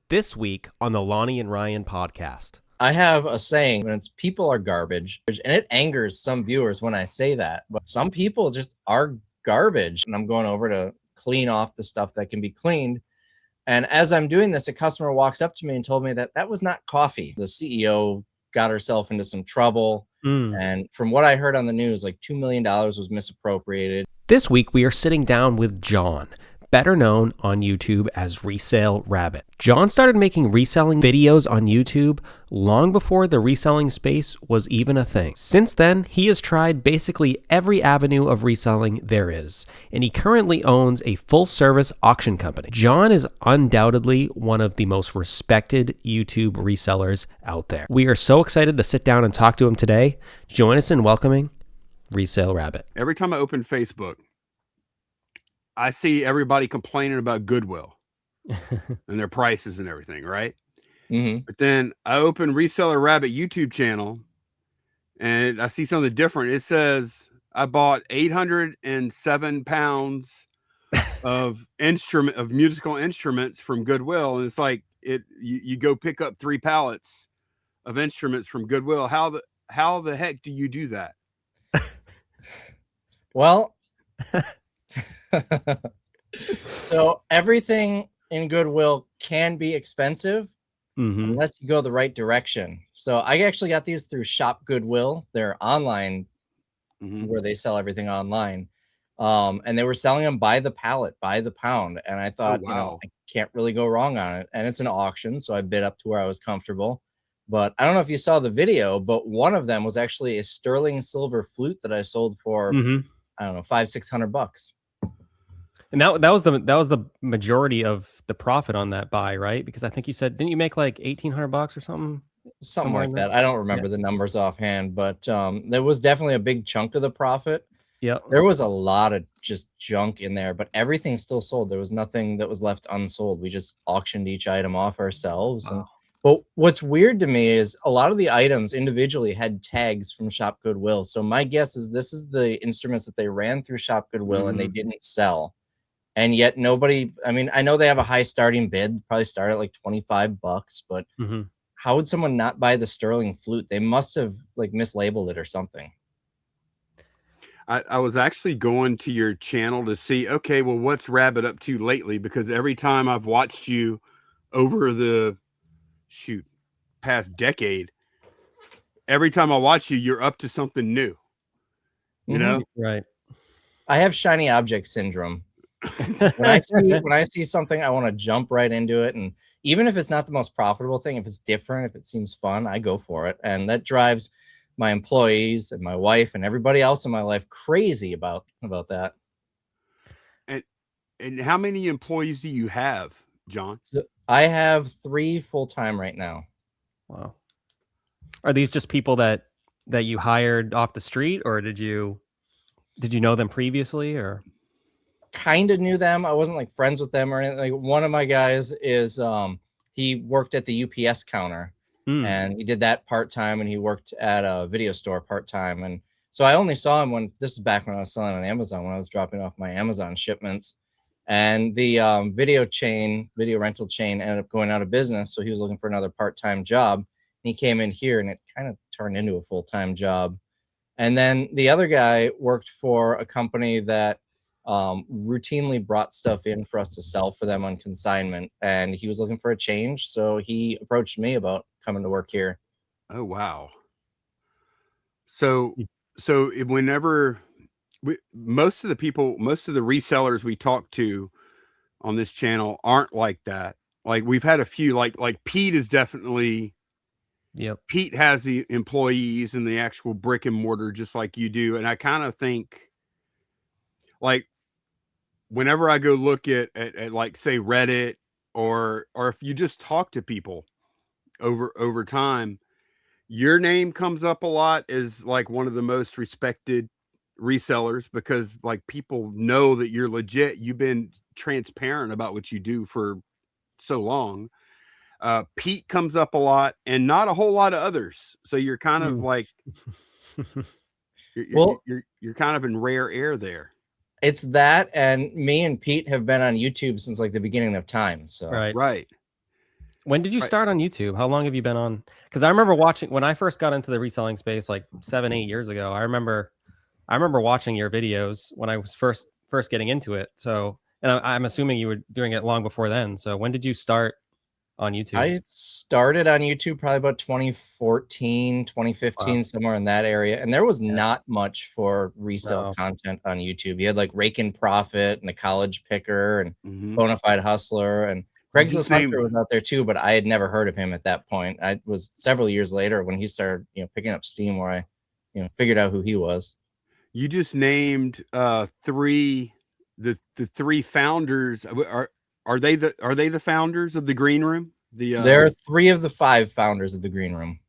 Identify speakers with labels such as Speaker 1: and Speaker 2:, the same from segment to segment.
Speaker 1: This week on the Lonnie and Ryan podcast.
Speaker 2: I have a saying, and it's people are garbage, and it angers some viewers when I say that, but some people just are garbage. And I'm going over to clean off the stuff that can be cleaned. And as I'm doing this, a customer walks up to me and told me that that was not coffee. The CEO got herself into some trouble. And from what I heard on the news, like $2 million was misappropriated.
Speaker 1: This week we are sitting down with John, better known on YouTube as Resale Rabbit. John started making reselling videos on YouTube long before the reselling space was even a thing. Since then, he has tried basically every avenue of reselling there is, and he currently owns a full-service auction company. John is undoubtedly one of the most respected YouTube resellers out there. We are so excited to sit down and talk to him today. Join us in welcoming Resale Rabbit.
Speaker 3: Every time I open Facebook, I see everybody complaining about Goodwill and their prices and everything, right?
Speaker 2: Mm-hmm.
Speaker 3: But then I open Reseller Rabbit YouTube channel and I see something different. It says I bought 807 pounds of musical instruments from Goodwill, and it's like you go pick up 3 pallets of instruments from Goodwill. How the heck do you do that?
Speaker 2: Well, so everything in Goodwill can be expensive unless you go the right direction. So I actually got these through Shop Goodwill. They're online where they sell everything online. And they were selling them by the pallet, by the pound. And I thought,
Speaker 3: wow.
Speaker 2: I can't really go wrong on it. And it's an auction, so I bid up to where I was comfortable. But I don't know if you saw the video, but one of them was actually a sterling silver flute that I sold for, I don't know, $500-600.
Speaker 1: And that was the majority of the profit on that buy, right? Because I think you said, didn't you make like $1,800 or something?
Speaker 2: Something like that. I don't remember the numbers offhand, but there was definitely a big chunk of the profit.
Speaker 1: Yeah.
Speaker 2: There was a lot of just junk in there, but everything still sold. There was nothing that was left unsold. We just auctioned each item off ourselves.
Speaker 1: Wow.
Speaker 2: But what's weird to me is a lot of the items individually had tags from Shop Goodwill. So my guess is this is the instruments that they ran through Shop Goodwill and they didn't sell. And yet nobody, I mean, I know they have a high starting bid, probably start at like $25, but how would someone not buy the sterling flute? They must have like mislabeled it or something.
Speaker 3: I was actually going to your channel to see, okay, well, what's Rabbit up to lately? Because every time I've watched you over the past decade, every time I watch you, you're up to something new. You know?
Speaker 1: Right.
Speaker 2: I have shiny object syndrome. When I see something, I want to jump right into it. And even if it's not the most profitable thing, if it's different, if it seems fun, I go for it. And that drives my employees and my wife and everybody else in my life crazy about that.
Speaker 3: And how many employees do you have, John?
Speaker 2: So I have 3 full-time right now.
Speaker 1: Wow. Are these just people that you hired off the street, or did you know them previously, or?
Speaker 2: Kind of knew them. I wasn't like friends with them or anything. Like one of my guys is he worked at the UPS counter and he did that part-time, and he worked at a video store part-time. And so I only saw him when this was back when I was selling on Amazon, when I was dropping off my Amazon shipments. And the video rental chain ended up going out of business. So he was looking for another part-time job. And he came in here and it kind of turned into a full-time job. And then the other guy worked for a company that routinely brought stuff in for us to sell for them on consignment, and he was looking for a change, so he approached me about coming to work here.
Speaker 3: Oh wow. So whenever most of the resellers we talk to on this channel aren't like that. Like we've had a few, like Pete is definitely, Pete has the employees and the actual brick and mortar just like you do. And I kind of think, like, whenever I go look at like say Reddit or if you just talk to people over time, your name comes up a lot as like one of the most respected resellers, because like people know that you're legit. You've been transparent about what you do for so long. Pete comes up a lot, and not a whole lot of others. So you're kind of like, you're kind of in rare air there.
Speaker 2: It's that, and me and Pete have been on YouTube since like the beginning of time. So
Speaker 3: right.
Speaker 1: When did you start on YouTube? How long have you been on? Because I remember watching when I first got into the reselling space like 7-8 years ago. I remember watching your videos when I was first getting into it. So, and I'm assuming you were doing it long before then. So when did you start on YouTube?
Speaker 2: I started on YouTube probably about 2014, 2015, somewhere in that area. And there was not much for resale content on YouTube. You had like Rake and Profit and the College Picker and Bonafide Hustler, and Craigslist Hunter was out there too, but I had never heard of him at that point. I was several years later when he started, picking up steam, where I, figured out who he was.
Speaker 3: You just named the three founders. Are they the founders of the Green Room?
Speaker 2: There are 3 of the 5 founders of the Green Room.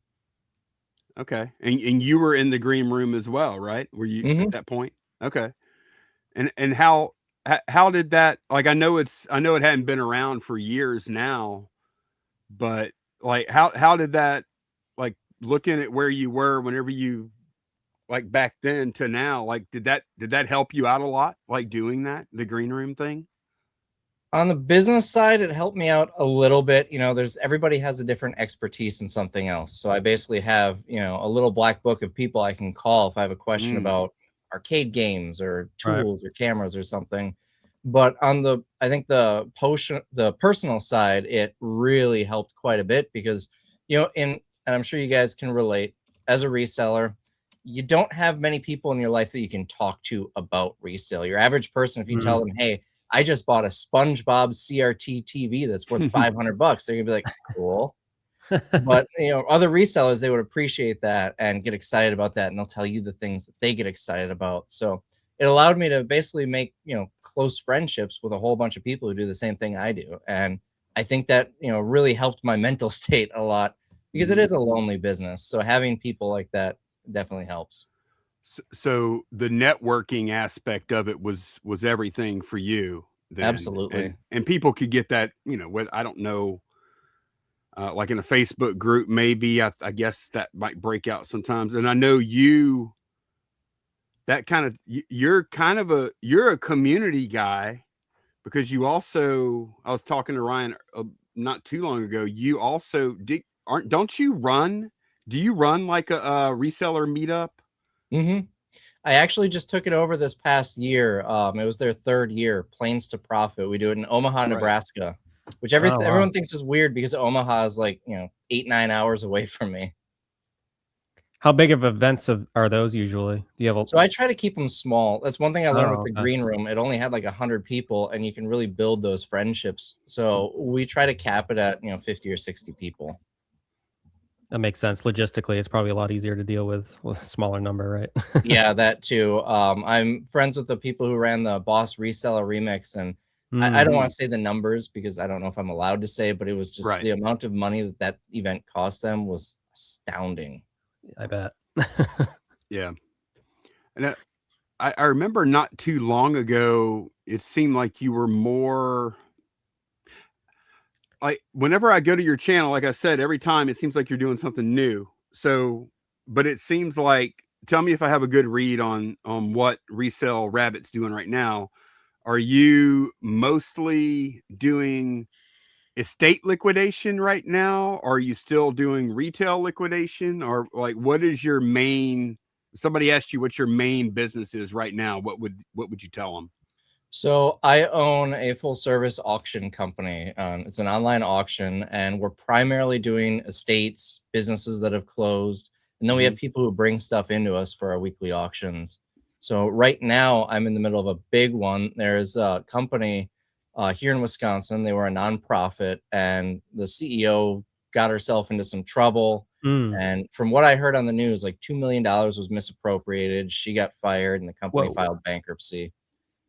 Speaker 3: Okay, and you were in the Green Room as well, right? Were you at that point? Okay, and how did that? Like, I know it hadn't been around for years now, but like how did that, like, looking at where you were whenever you, like, back then to now, like, did that help you out a lot, like, doing that, the Green Room thing?
Speaker 2: On the business side, it helped me out a little bit. Everybody has a different expertise in something else. So I basically have, a little black book of people I can call if I have a question about arcade games or tools or cameras or something. But on I think the personal side, it really helped quite a bit because, and I'm sure you guys can relate, as a reseller, you don't have many people in your life that you can talk to about resale. Your average person, if you tell them, hey, I just bought a SpongeBob CRT TV that's worth $500, they're gonna be like, cool. But other resellers, they would appreciate that and get excited about that, and they'll tell you the things that they get excited about. So it allowed me to basically make close friendships with a whole bunch of people who do the same thing I do. And I think that really helped my mental state a lot, because it is a lonely business. So having people like that definitely helps.
Speaker 3: So the networking aspect of it was everything for you then.
Speaker 2: Absolutely.
Speaker 3: And people could get that, I don't know, like in a Facebook group, maybe, I guess that might break out sometimes. And I know you're a community guy, because you also, I was talking to Ryan not too long ago, you also do you run like a reseller meetup?
Speaker 2: I actually just took it over this past year. It was their 3rd year, Planes to Profit. We do it in Omaha, Nebraska, which everyone thinks is weird because Omaha is like 8-9 hours away from me.
Speaker 1: How big of events are those usually? Do you have
Speaker 2: So I try to keep them small. That's one thing I learned with the Green Room. It only had like 100 people, and you can really build those friendships. So we try to cap it at 50 or 60 people.
Speaker 1: That makes sense. Logistically, it's probably a lot easier to deal with a smaller number, right?
Speaker 2: Yeah, that too. I'm friends with the people who ran the Boss Reseller Remix, and I don't want to say the numbers because I don't know if I'm allowed to say, but it was just the amount of money that event cost them was astounding.
Speaker 1: I bet.
Speaker 3: Yeah. And I remember not too long ago, it seemed like you were more, like, whenever I go to your channel, like I said, every time it seems like you're doing something new. So, but it seems like, tell me if I have a good read on what Resale Rabbit's doing right now. Are you mostly doing estate liquidation right now? Are you still doing retail liquidation? Or, like, what is your main, somebody asked you what your main business is right now, what would you tell them?
Speaker 2: So I own a full service auction company. It's an online auction, and we're primarily doing estates, businesses that have closed. And then we have people who bring stuff into us for our weekly auctions. So right now I'm in the middle of a big one. There's a company here in Wisconsin. They were a nonprofit, and the CEO got herself into some trouble. And from what I heard on the news, like $2 million was misappropriated. She got fired, and the company filed bankruptcy.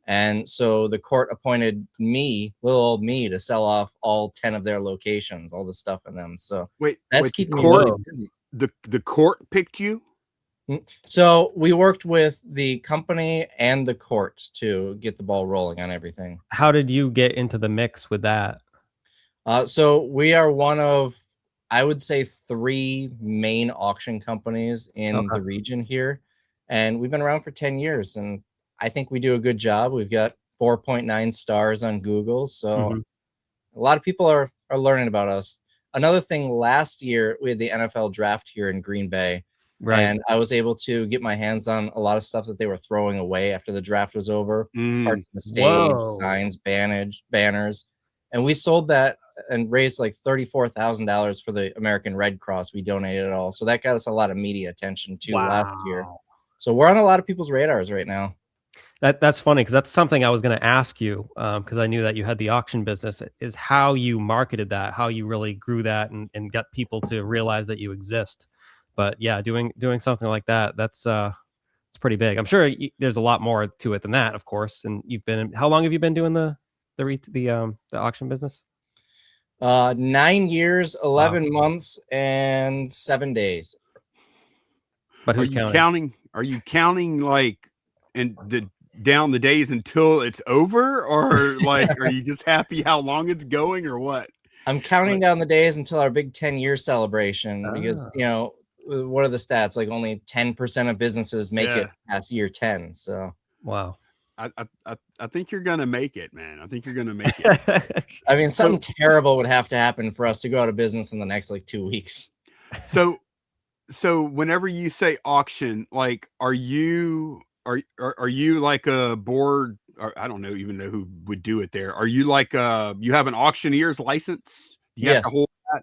Speaker 2: And so the court appointed me, little old me, to sell off all 10 of their locations, all the stuff in them. So that's keeping me really busy.
Speaker 3: The court picked you?
Speaker 2: So we worked with the company and the court to get the ball rolling on everything.
Speaker 1: How did you get into the mix with that?
Speaker 2: So we are one of, I would say, 3 main auction companies in the region here. And we've been around for 10 years. And I think we do a good job. We've got 4.9 stars on Google. So a lot of people are learning about us. another thing, last year we had the NFL draft here in Green Bay.
Speaker 1: Right.
Speaker 2: And I was able to get my hands on a lot of stuff that they were throwing away after the draft was over. Parts of the stage,
Speaker 1: Whoa.
Speaker 2: signs, banners. And we sold that and raised like $34,000 for the American Red Cross. We donated it all. So that got us a lot of media attention too last year. So we're on a lot of people's radars right now.
Speaker 1: That's funny, because that's something I was going to ask you, because I knew that you had the auction business, is how you marketed that, how you really grew that and got people to realize that you exist. But yeah, doing something like that, that's it's pretty big. I'm sure there's a lot more to it than that, of course. And how long have you been doing the auction business?
Speaker 2: 9 years, 11 months, and 7 days.
Speaker 1: But who's counting?
Speaker 3: Are you counting like down the days until it's over, or like are you just happy how long it's going, or what?
Speaker 2: I'm counting down the days until our big 10-year celebration, because what are the stats? Like only 10% of businesses make it past year 10. So
Speaker 1: wow.
Speaker 3: I think you're gonna make it, man. I think you're gonna make it.
Speaker 2: I mean, something terrible would have to happen for us to go out of business in the next like 2 weeks.
Speaker 3: So whenever you say auction, like, are you like a board, or I don't even know who would do it there. Are you like you have an auctioneer's license? You have to hold that?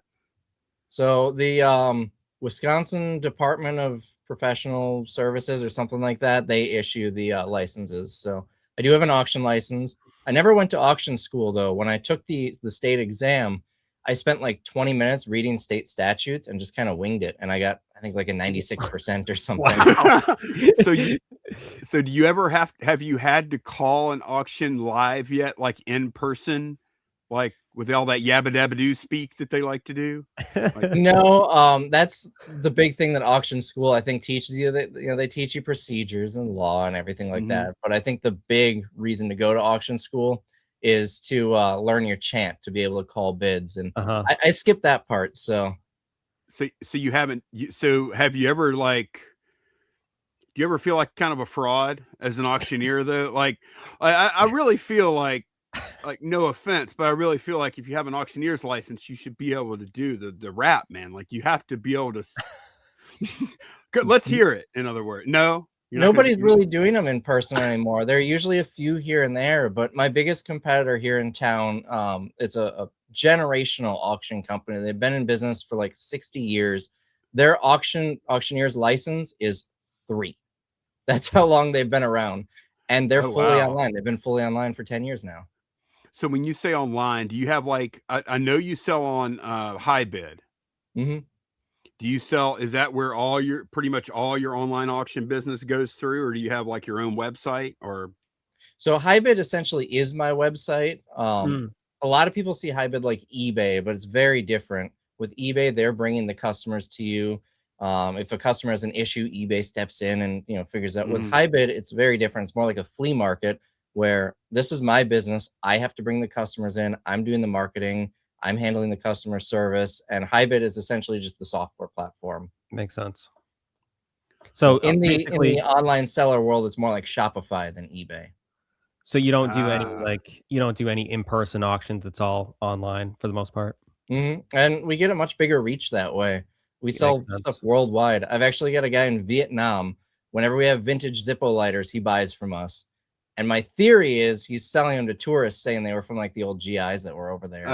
Speaker 2: So the Wisconsin Department of Professional Services or something like that, they issue the licenses. So I do have an auction license. I never went to auction school though. When I took the state exam, I spent like 20 minutes reading state statutes and just kind of winged it, and I got, I think, like a 96% or something.
Speaker 3: Wow. So do you ever have you had to call an auction live yet, like in person, like with all that yabba dabba doo speak that they like to do? Like,
Speaker 2: no, that's the big thing that auction school, I think, teaches you. That they teach you procedures and law and everything like that. But I think the big reason to go to auction school is to learn your chant, to be able to call bids, and I skipped that part. So
Speaker 3: you haven't. So have you ever, like, do you ever feel like kind of a fraud as an auctioneer though? Like, I really feel like no offense, but I really feel like if you have an auctioneer's license, you should be able to do the rap, man. Like, you have to be able to. Let's hear it. In other words, no.
Speaker 2: Nobody's really doing them in person anymore. There are usually a few here and there, but my biggest competitor here in town, it's a generational auction company. They've been in business for like 60 years. Their auctioneer's license is 3. That's how long they've been around, and they're fully online. They've been fully online for 10 years now.
Speaker 3: So when you say online, do you have, like, I know you sell on High Bid. Do you sell, is that where pretty much all your online auction business goes through, or do you have like your own website? Or
Speaker 2: so High Bid essentially is my website. A lot of people see High Bid like eBay, but it's very different. With eBay, they're bringing the customers to you. If a customer has an issue, eBay steps in and figures out. With High Bid, it's very different. It's more like a flea market, where this is my business. I have to bring the customers in. I'm doing the marketing. I'm handling the customer service, and High Bid is essentially just the software platform.
Speaker 1: Makes sense. So
Speaker 2: in the online seller world, it's more like Shopify than eBay.
Speaker 1: So you don't do any in-person auctions. It's all online for the most part.
Speaker 2: And we get a much bigger reach that way. We sell stuff worldwide. I've actually got a guy in Vietnam. Whenever we have vintage Zippo lighters, he buys from us. And my theory is he's selling them to tourists, saying they were from like the old GIs that were over there.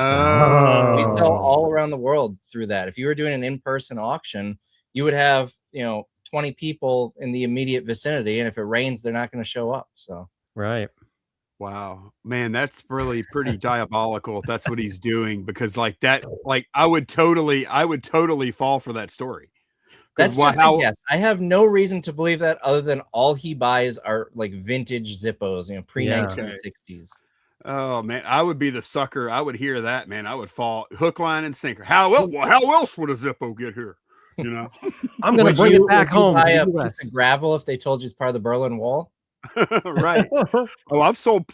Speaker 2: We sell all around the world through that. If you were doing an in-person auction, you would have 20 people in the immediate vicinity, and if it rains, they're not going to show up. So
Speaker 1: right.
Speaker 3: Wow, man, that's really pretty diabolical if that's what he's doing, because like that, like I would totally fall for that story.
Speaker 2: That's just a guess. I have no reason to believe that, other than all he buys are like vintage Zippos, pre-1960s.
Speaker 3: Oh man, I would be the sucker. I would hear that, man. I would fall hook, line, and sinker. How else would a Zippo get here?
Speaker 1: I'm gonna bring it back home.
Speaker 2: Buy a piece of gravel if they told you it's part of the Berlin Wall.
Speaker 3: Right. Oh, I've sold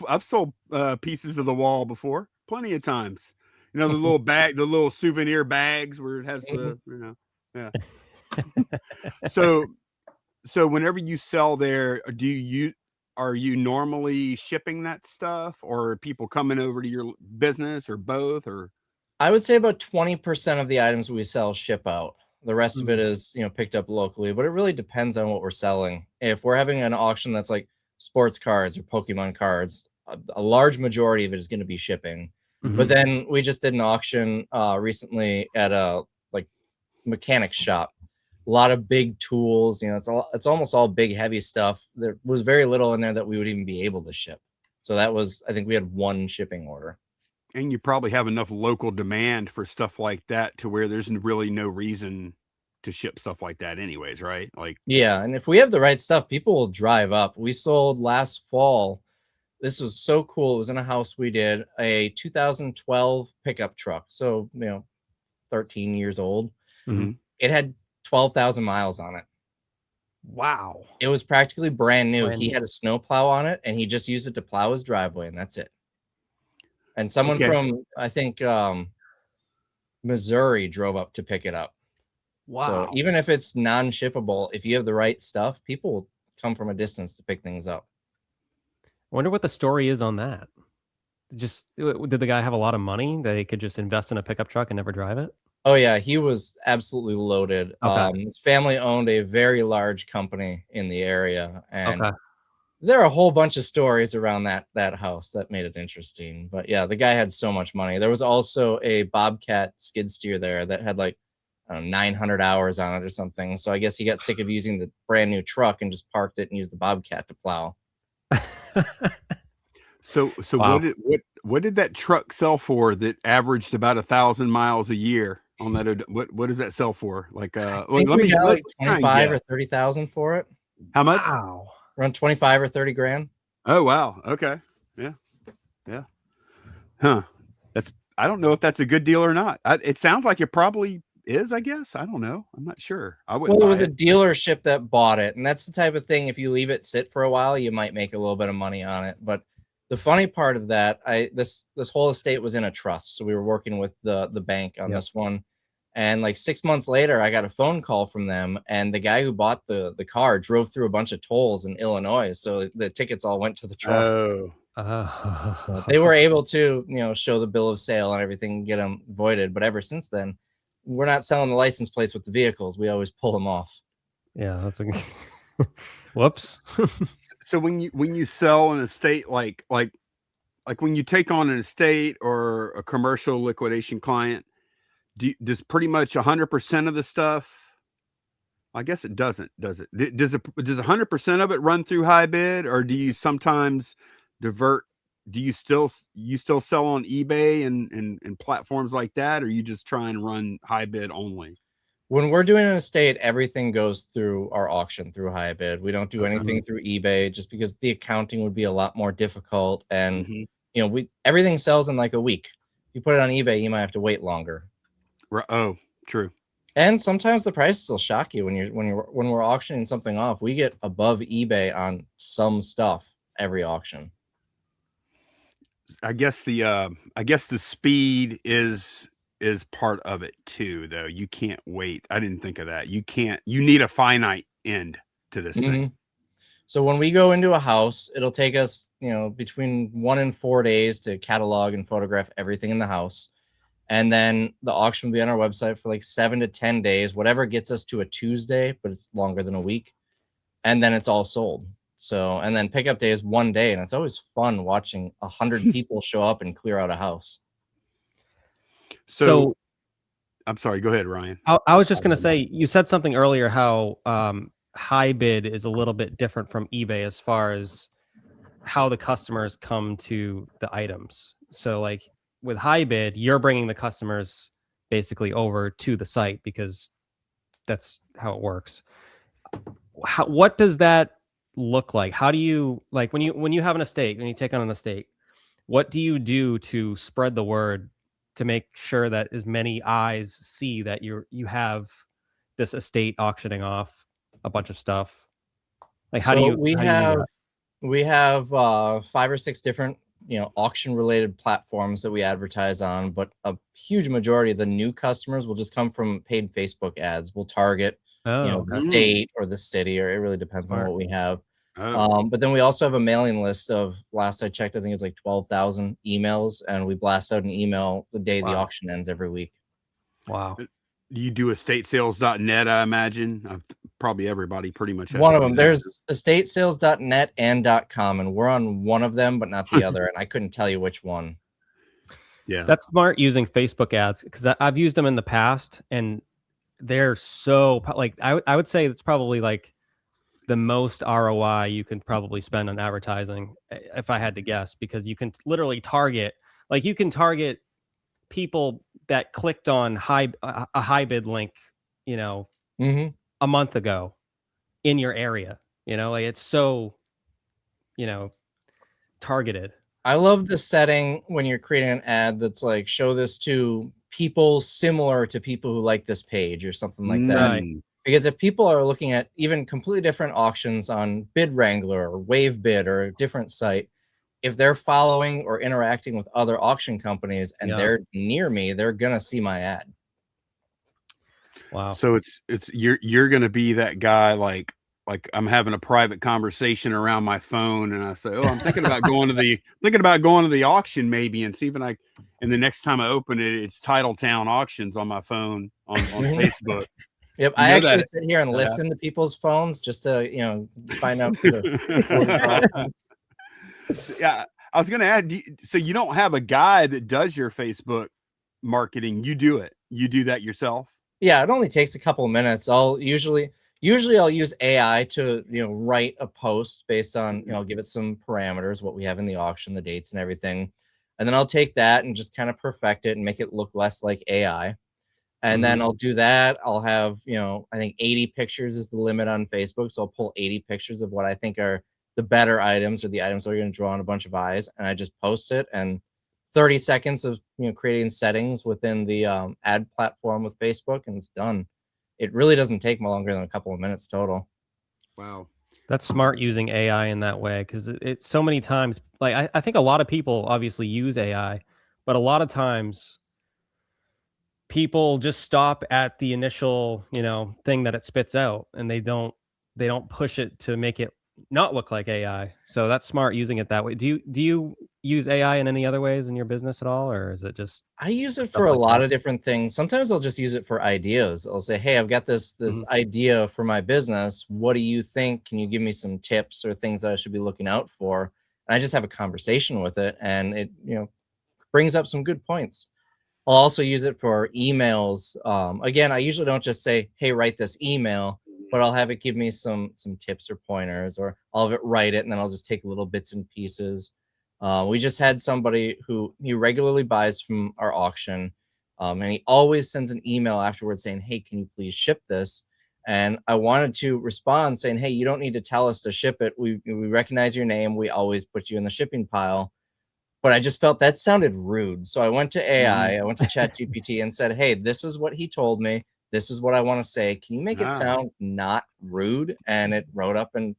Speaker 3: pieces of the wall before, plenty of times. The little bag, the little souvenir bags where it has the, yeah. So whenever you sell there, are you normally shipping that stuff, or are people coming over to your business, or both? Or
Speaker 2: I would say about 20% of the items we sell ship out. The rest of it is, picked up locally, but it really depends on what we're selling. If we're having an auction that's like sports cards or Pokemon cards, a large majority of it is going to be shipping. But then we just did an auction recently at a like mechanics shop. A lot of big tools, it's almost all big, heavy stuff. There was very little in there that we would even be able to ship. So that was, I think we had one shipping order.
Speaker 3: And you probably have enough local demand for stuff like that to where there's really no reason to ship stuff like that anyways, right? Like,
Speaker 2: yeah. And if we have the right stuff, people will drive up. We sold last fall. This was so cool. It was in a house we did, a 2012 pickup truck. So, 13 years old. It had 12,000 miles on it.
Speaker 1: Wow.
Speaker 2: It was practically brand new. He had a snow plow on it, and he just used it to plow his driveway, and that's it. And someone from, I think, Missouri drove up to pick it up. Wow. So even if it's non-shippable, if you have the right stuff, people will come from a distance to pick things up.
Speaker 1: I wonder what the story is on that. Just, did the guy have a lot of money that he could just invest in a pickup truck and never drive it?
Speaker 2: Oh, yeah. He was absolutely loaded. Okay. His family owned a very large company in the area. And there are a whole bunch of stories around that house that made it interesting. But yeah, the guy had so much money. There was also a Bobcat skid steer there that had like 900 hours on it or something. So I guess he got sick of using the brand new truck and just parked it and used the Bobcat to plow.
Speaker 3: So wow. What did that truck sell for that averaged about 1,000 miles a year on that? What does that sell for? Like
Speaker 2: let me got like 25 or 30,000 for it.
Speaker 3: How much?
Speaker 2: Wow. Around 25 or 30 grand.
Speaker 3: Oh wow. Okay. Yeah. Huh. I don't know if that's a good deal or not. It sounds like it probably is, I guess. I don't know. I'm not sure.
Speaker 2: Well, it was a dealership that bought it, and that's the type of thing, if you leave it sit for a while, you might make a little bit of money on it. But the funny part of that, this whole estate was in a trust, so we were working with the bank on this one. And like 6 months later, I got a phone call from them, and the guy who bought the car drove through a bunch of tolls in Illinois, so the tickets all went to the trust. So they were able to, show the bill of sale and everything and get them voided. But ever since then, we're not selling the license plates with the vehicles. We always pull them off.
Speaker 1: Yeah, that's a whoops.
Speaker 3: So when you sell an estate, like when you take on an estate or a commercial liquidation client, does pretty much 100% of the stuff? I guess it doesn't, does it? Does 100% of it run through high bid, or do you sometimes divert? Do you still sell on eBay and platforms like that, or you just try and run high bid only?
Speaker 2: When we're doing an estate, everything goes through our auction through high bid. We don't do anything through eBay, just because the accounting would be a lot more difficult. And everything sells in like a week. If you put it on eBay, you might have to wait longer.
Speaker 3: Oh, true.
Speaker 2: And sometimes the prices will shock you when we're auctioning something off. We get above eBay on some stuff every auction.
Speaker 3: I guess the speed is part of it too, though. You can't wait. I didn't think of that. You need a finite end to this thing.
Speaker 2: So when we go into a house, it'll take us, between 1 and 4 days to catalog and photograph everything in the house. And then the auction will be on our website for like 7 to 10 days, whatever gets us to a Tuesday, but it's longer than a week. And then it's all sold. So, and then pickup day is 1 day, and it's always fun watching 100 people show up and clear out a house.
Speaker 1: So
Speaker 3: I'm sorry, go ahead, Ryan.
Speaker 1: I was just going to say, you said something earlier, how high bid is a little bit different from eBay as far as how the customers come to the items. So like with high bid, you're bringing the customers basically over to the site because that's how it works. What does that look like? How do you, like, when you have an estate, when you take on an estate, what do you do to spread the word to make sure that as many eyes see that you have this estate auctioning off a bunch of stuff? Like, how do you
Speaker 2: we have 5 or 6 different auction related platforms that we advertise on, but a huge majority of the new customers will just come from paid Facebook ads. We'll target the state or the city, or it really depends on what we have. But then we also have a mailing list of, last I checked, I think it's like 12,000 emails, and we blast out an email the day the auction ends every week.
Speaker 1: Wow.
Speaker 3: You do estatesales.net, I imagine. Probably everybody pretty much has
Speaker 2: one of them. There's estatesales.net and .com, and we're on one of them, but not the other. And I couldn't tell you which one.
Speaker 3: Yeah,
Speaker 1: that's smart using Facebook ads, because I've used them in the past, and they're so like I would say it's probably like the most ROI you can probably spend on advertising, if I had to guess, because you can literally target, like you can target people that clicked on a high bid link, you know, a month ago in your area, you know, like it's so, you know, targeted.
Speaker 2: I love the setting when you're creating an ad that's like, show this to people similar to people who like this page or something like that.
Speaker 1: Right.
Speaker 2: Because if people are looking at even completely different auctions on Bid Wrangler or Wave Bid or a different site, if they're following or interacting with other auction companies and they're near me, they're gonna see my ad.
Speaker 3: Wow. So it's you're gonna be that guy, like I'm having a private conversation around my phone, and I say, "Oh, I'm thinking about going to the auction maybe," and see if and the next time I open it, it's Titletown Auctions on my phone on Facebook.
Speaker 2: Yep, I actually sit here and listen to people's phones just to find out.
Speaker 3: Yeah, I was gonna add. So you don't have a guy that does your Facebook marketing? You do it. You do that yourself?
Speaker 2: Yeah, it only takes a couple of minutes. I'll usually I'll use AI to write a post based on give it some parameters, what we have in the auction, the dates and everything, and then I'll take that and just kind of perfect it and make it look less like AI. And then I'll do that. I'll have I think 80 pictures is the limit on Facebook, so I'll pull 80 pictures of what I think are the better items or the items that are going to draw on a bunch of eyes, and I just post it. And 30 seconds of creating settings within the ad platform with Facebook, and it's done. It really doesn't take longer than a couple of minutes total.
Speaker 3: Wow.
Speaker 1: That's smart using AI in that way, because it's so many times, like I think a lot of people obviously use AI, but a lot of times people just stop at the initial, thing that it spits out, and they don't push it to make it not look like AI. So that's smart using it that way. Do you use AI in any other ways in your business at all, or is it just?
Speaker 2: I use it for a lot of different things. Sometimes I'll just use it for ideas. I'll say, "Hey, I've got this idea for my business. What do you think? Can you give me some tips or things that I should be looking out for?" And I just have a conversation with it, and it brings up some good points. I'll also use it for emails. Again, I usually don't just say, "Hey, write this email," but I'll have it give me some tips or pointers, or I'll have it write it, and then I'll just take little bits and pieces. We just had somebody who he regularly buys from our auction, and he always sends an email afterwards saying, "Hey, can you please ship this?" And I wanted to respond saying, "Hey, you don't need to tell us to ship it. We recognize your name. We always put you in the shipping pile." But I just felt that sounded rude. So I went to AI, I went to ChatGPT and said, "Hey, this is what he told me. This is what I want to say. Can you make it sound not rude?" And it wrote up and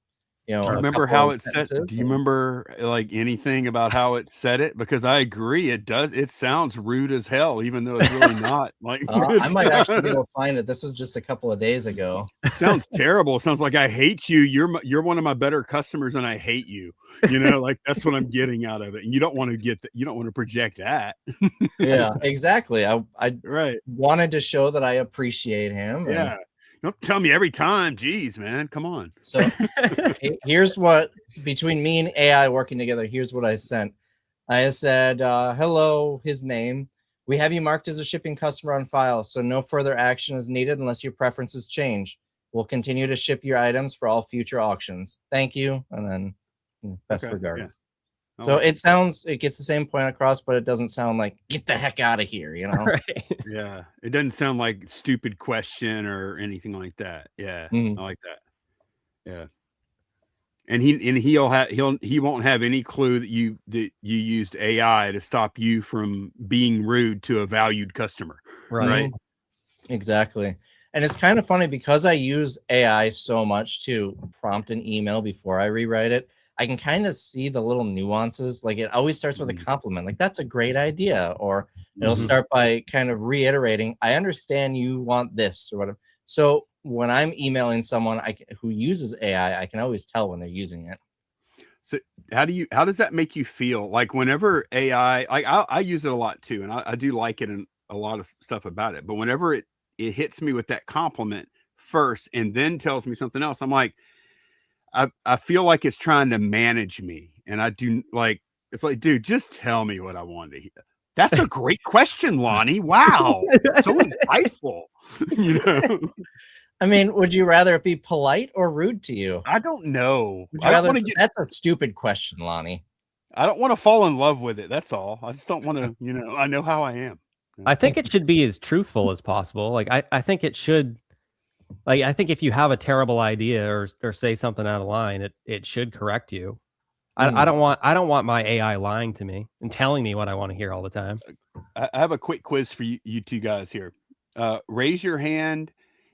Speaker 3: do you remember how it said? Do you remember like anything about how it said it? Because I agree, it does. It sounds rude as hell, even though it's really not. Like
Speaker 2: I might actually be able to find it. This was just a couple of days ago.
Speaker 3: It sounds terrible. It sounds like I hate you. You're one of my better customers, and I hate you. Like that's what I'm getting out of it. And you don't want to you don't want to project that.
Speaker 2: Yeah, exactly. I wanted to show that I appreciate him.
Speaker 3: Yeah. Don't tell me every time. Jeez, man. Come on.
Speaker 2: So here's what, between me and AI working together, here's what I sent. I said, "Hello, his name. We have you marked as a shipping customer on file, so no further action is needed unless your preferences change. We'll continue to ship your items for all future auctions. Thank you." And then best regards. Yeah. So it gets the same point across, but it doesn't sound like "get the heck out of here,"
Speaker 1: Right.
Speaker 3: Yeah. It doesn't sound like stupid question or anything like that. Yeah. I like that. Yeah. And he won't have any clue that you used AI to stop you from being rude to a valued customer. Right.
Speaker 2: Exactly. And it's kind of funny because I use AI so much to prompt an email before I rewrite it. I can kind of see the little nuances. Like it always starts with a compliment, like "That's a great idea," or it'll start by kind of reiterating, "I understand you want this," or whatever. So when I'm emailing someone who uses AI, I can always tell when they're using it.
Speaker 3: So how does that make you feel? Like whenever AI, like I use it a lot too, and I do like it and a lot of stuff about it. But whenever it hits me with that compliment first and then tells me something else, I'm like, I feel like it's trying to manage me, and I do like it's like, dude, just tell me what I want to hear. That's a great question, Lonnie. Wow, so insightful. You know,
Speaker 2: I mean, would you rather it be polite or rude to you?
Speaker 3: I don't know.
Speaker 2: Would you rather? That's a stupid question, Lonnie.
Speaker 3: I don't want to fall in love with it. That's all. I just don't want to. You know, I know how I am.
Speaker 1: I think it should be as truthful as possible. Like I think it should. Like I think if you have a terrible idea or say something out of line, it should correct you. I don't want my AI lying to me and telling me what I want to hear all the time.
Speaker 3: I have a quick quiz for you two guys here. Raise your hand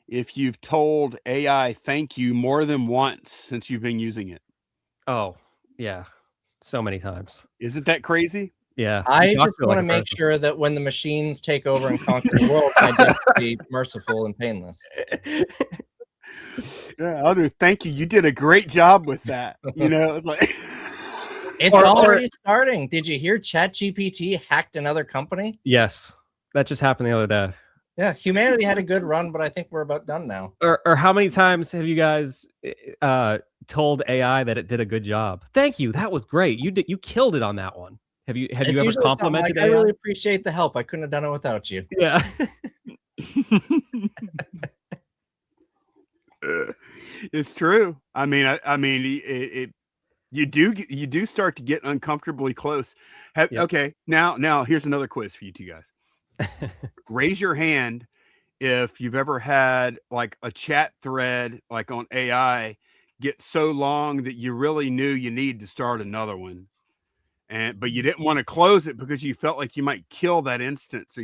Speaker 3: if you've told AI thank you more than once since you've been using it.
Speaker 1: Oh, yeah. So many times.
Speaker 3: Isn't that crazy?
Speaker 1: Yeah.
Speaker 2: I just want to make sure that when the machines take over and conquer the world, my death will be merciful and painless.
Speaker 3: Yeah, I'll do. Thank you. You did a great job with that. You know, it's like
Speaker 2: it's already starting. Did you hear ChatGPT hacked another company?
Speaker 1: Yes, that just happened the other day.
Speaker 2: Yeah, humanity had a good run, but I think we're about done now.
Speaker 1: Or how many times have you guys told AI that it did a good job? Thank you. That was great. You killed it on that one. Have you ever complimented
Speaker 2: AI? I really appreciate the help. I couldn't have done it without you.
Speaker 1: Yeah.
Speaker 3: It's true. I mean, you do start to get uncomfortably close. Okay, now here's another quiz for you two guys. Raise your hand if you've ever had like a chat thread like on AI get so long that you really knew you need to start another one, but you didn't want to close it because you felt like you might kill that instance. So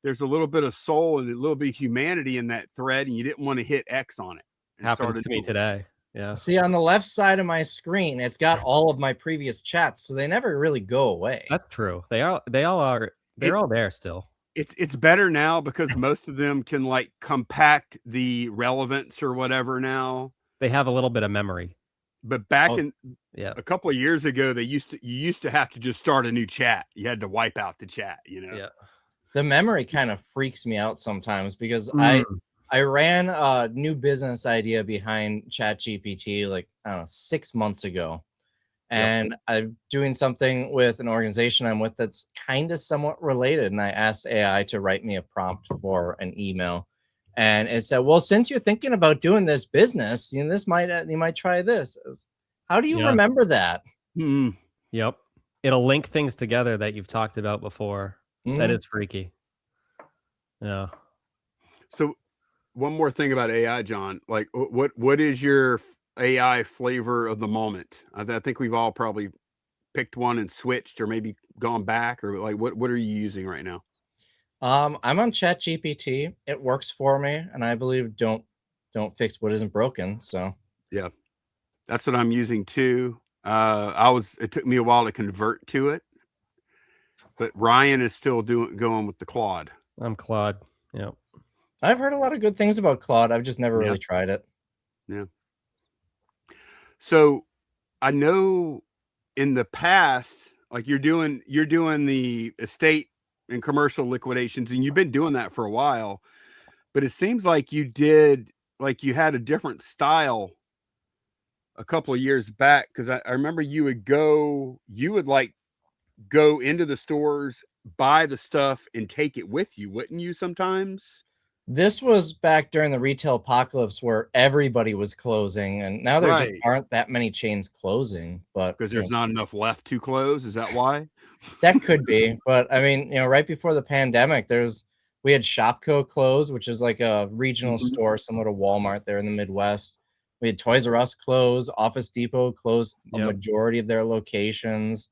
Speaker 3: there's a little bit of soul and a little bit of humanity in that thread, and you didn't want to hit X on it.
Speaker 1: Happened to me today. Yeah.
Speaker 2: See, on the left side of my screen, it's got all of my previous chats, so they never really go away.
Speaker 1: That's true. They're all there still.
Speaker 3: It's better now because most of them can like compact the relevance or whatever now.
Speaker 1: They have a little bit of memory.
Speaker 3: But back a couple of years ago, you used to have to just start a new chat. You had to wipe out the chat, you know.
Speaker 2: Yeah. The memory kind of freaks me out sometimes because I ran a new business idea behind ChatGPT like, I don't know, 6 months ago. And I'm doing something with an organization I'm with that's kind of somewhat related. And I asked AI to write me a prompt for an email. And it said, well, since you're thinking about doing this business, you know, you might try this. How do you remember that?
Speaker 1: Yep. It'll link things together that you've talked about before. That is freaky. Yeah.
Speaker 3: So one more thing about AI, John, like what is your AI flavor of the moment? I think we've all probably picked one and switched or maybe gone back, or like what are you using right now?
Speaker 2: I'm on ChatGPT. It works for me, and I believe don't fix what isn't broken. So
Speaker 3: yeah, that's what I'm using too. It took me a while to convert to it, but Ryan is still going with the Claude.
Speaker 1: I'm Claude. Yeah.
Speaker 2: I've heard a lot of good things about Claude. I've just never really tried it.
Speaker 3: Yeah. So I know in the past, like you're doing the estate and commercial liquidations, and you've been doing that for a while, but it seems like you had a different style a couple of years back. Cause I remember you would go into the stores, buy the stuff and take it with you. Wouldn't you sometimes?
Speaker 2: This was back during the retail apocalypse where everybody was closing, and now there just aren't that many chains closing. But
Speaker 3: because there's not enough left to close, is that why?
Speaker 2: That could be, but I mean, right before the pandemic, we had Shopko close, which is like a regional store similar to Walmart there in the Midwest. We had Toys R Us close, Office Depot close a majority of their locations.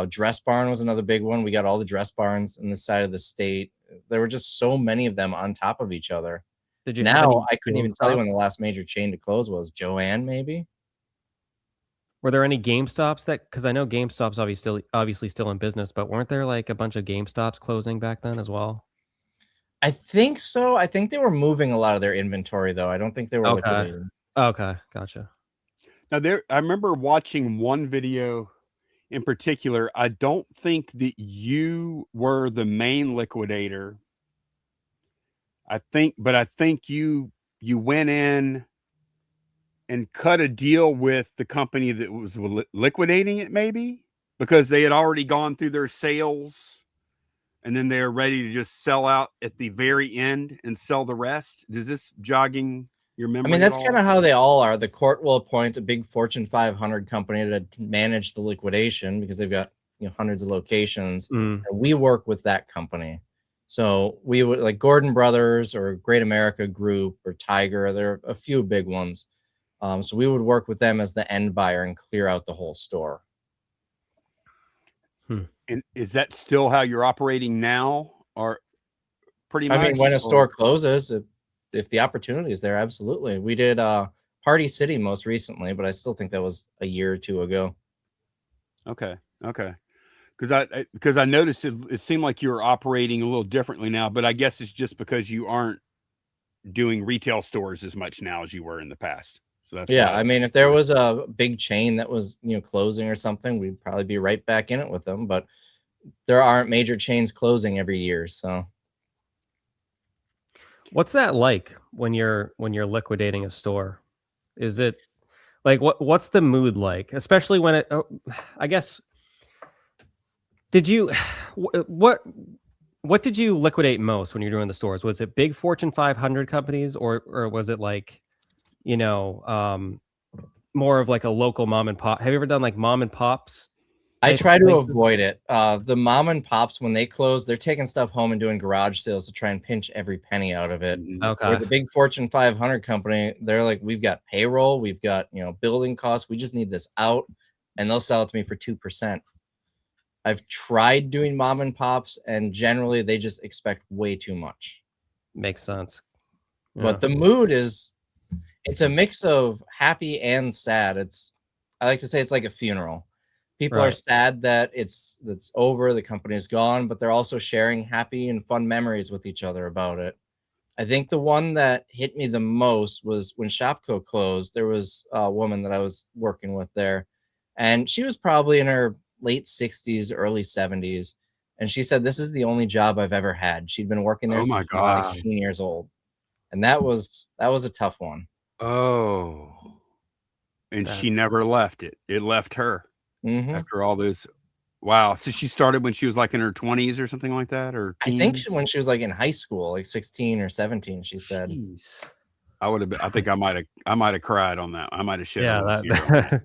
Speaker 2: Dress Barn was another big one. We got all the Dress Barns in this side of the state. There were just so many of them on top of each other. Now I couldn't even tell you when the last major chain to close was. Joanne, maybe.
Speaker 1: Were there any GameStops because I know GameStop's obviously still in business, but weren't there like a bunch of GameStops closing back then as well?
Speaker 2: I think so. I think they were moving a lot of their inventory, though. I don't think they were liquidating.
Speaker 1: Okay, gotcha.
Speaker 3: Now I remember watching one video in particular. I don't think that you were the main liquidator. I think you went in and cut a deal with the company that was liquidating it, maybe because they had already gone through their sales and then they're ready to just sell out at the very end and sell the rest. Does this jogging your memory?
Speaker 2: I mean, that's
Speaker 3: at all?
Speaker 2: kind of how they all are. The court will appoint a big Fortune 500 company to manage the liquidation because they've got hundreds of locations. And we work with that company. So we would like Gordon Brothers or Great America Group or Tiger. There are a few big ones. So we would work with them as the end buyer and clear out the whole store.
Speaker 3: And is that still how you're operating now, or pretty much?
Speaker 2: I mean, when a store closes, if the opportunity is there, absolutely. We did Party City most recently, but I still think that was a year or two ago.
Speaker 3: Okay. Because I noticed it seemed like you were operating a little differently now, but I guess it's just because you aren't doing retail stores as much now as you were in the past. So that's
Speaker 2: I mean, if there was a big chain that was closing or something, we'd probably be right back in it with them. But there aren't major chains closing every year, so.
Speaker 1: What's that like when you're liquidating a store? Is it like what's the mood like, especially when it? I guess. Did you what did you liquidate most when you're doing the stores? Was it big Fortune 500 companies, or was it like, more of like a local mom and pop? Have you ever done like mom and pops?
Speaker 2: I try to avoid it. The mom and pops, when they close, they're taking stuff home and doing garage sales to try and pinch every penny out of it.
Speaker 1: Okay.
Speaker 2: Where the big Fortune 500 company, they're like, we've got payroll, we've got building costs, we just need this out, and they'll sell it to me for 2%. I've tried doing mom and pops, and generally they just expect way too much.
Speaker 1: Makes sense.
Speaker 2: Yeah. But the mood it's a mix of happy and sad. I like to say it's like a funeral. People are sad that it's over, the company is gone, but they're also sharing happy and fun memories with each other about it. I think the one that hit me the most was when Shopko closed. There was a woman that I was working with there, and she was probably in her late 60s, early 70s. And she said, this is the only job I've ever had. She'd been working there since she was 16 years old. And that was a tough one.
Speaker 3: Oh. And she never left it. It left her. After all those. Wow. So she started when she was like in her 20s or something like that, or teens?
Speaker 2: I think when she was like in high school, like 16 or 17, she said.
Speaker 1: Jeez.
Speaker 3: I think I might have cried on that. I might have shed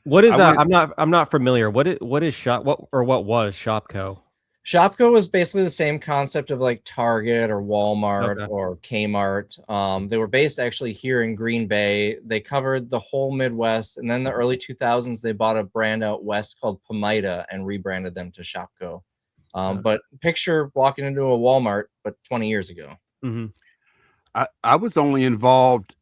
Speaker 1: What is I'm not familiar. What is what was Shopko?
Speaker 2: Shopko was basically the same concept of like Target or Walmart or Kmart. They were based actually here in Green Bay. They covered the whole Midwest. And then the early 2000s, they bought a brand out west called Pomida and rebranded them to Shopko. But picture walking into a Walmart, but 20 years ago.
Speaker 3: I was only involved.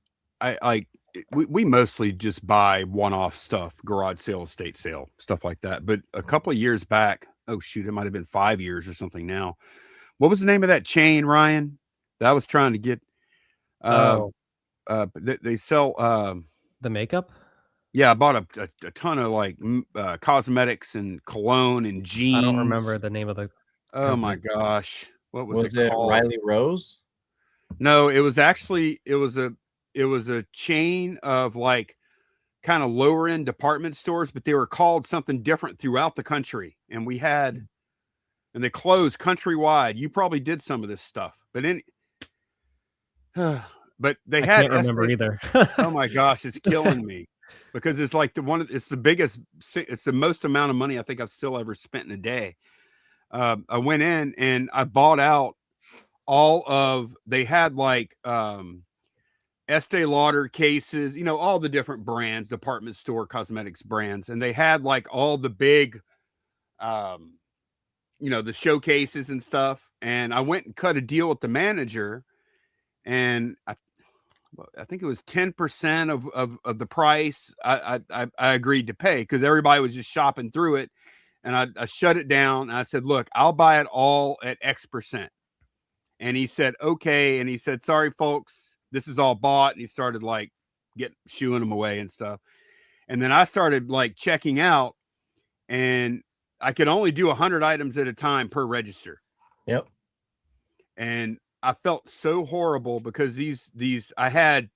Speaker 3: We mostly just buy one-off stuff, garage sale, estate sale, stuff like that. But a couple of years back, oh shoot, it might have been 5 years or something now. What was the name of that chain, Ryan, that I was trying to get? They sell
Speaker 1: the makeup.
Speaker 3: Yeah, I bought a ton of like cosmetics and cologne and jeans.
Speaker 1: I don't remember the name of the
Speaker 3: company. Oh my gosh, what was
Speaker 2: it
Speaker 3: called?
Speaker 2: Riley Rose?
Speaker 3: No, it was actually it was a chain of like kind of lower end department stores, but they were called something different throughout the country. And they closed countrywide. You probably did some of this stuff, but but they
Speaker 1: I
Speaker 3: had
Speaker 1: can't remember either.
Speaker 3: Oh my gosh, it's killing me because it's like it's the most amount of money I think I've still ever spent in a day. I went in and I bought out they had like Estee Lauder cases, all the different brands, department store cosmetics brands. And they had like all the big, the showcases and stuff. And I went and cut a deal with the manager, and I think it was 10% of the price I agreed to pay because everybody was just shopping through it. And I shut it down and I said, look, I'll buy it all at X%. And he said, okay. And he said, sorry, folks, this is all bought. And he started like shooing them away and stuff. And then I started like checking out, and I could only do 100 items at a time per register.
Speaker 2: Yep.
Speaker 3: And I felt so horrible because I had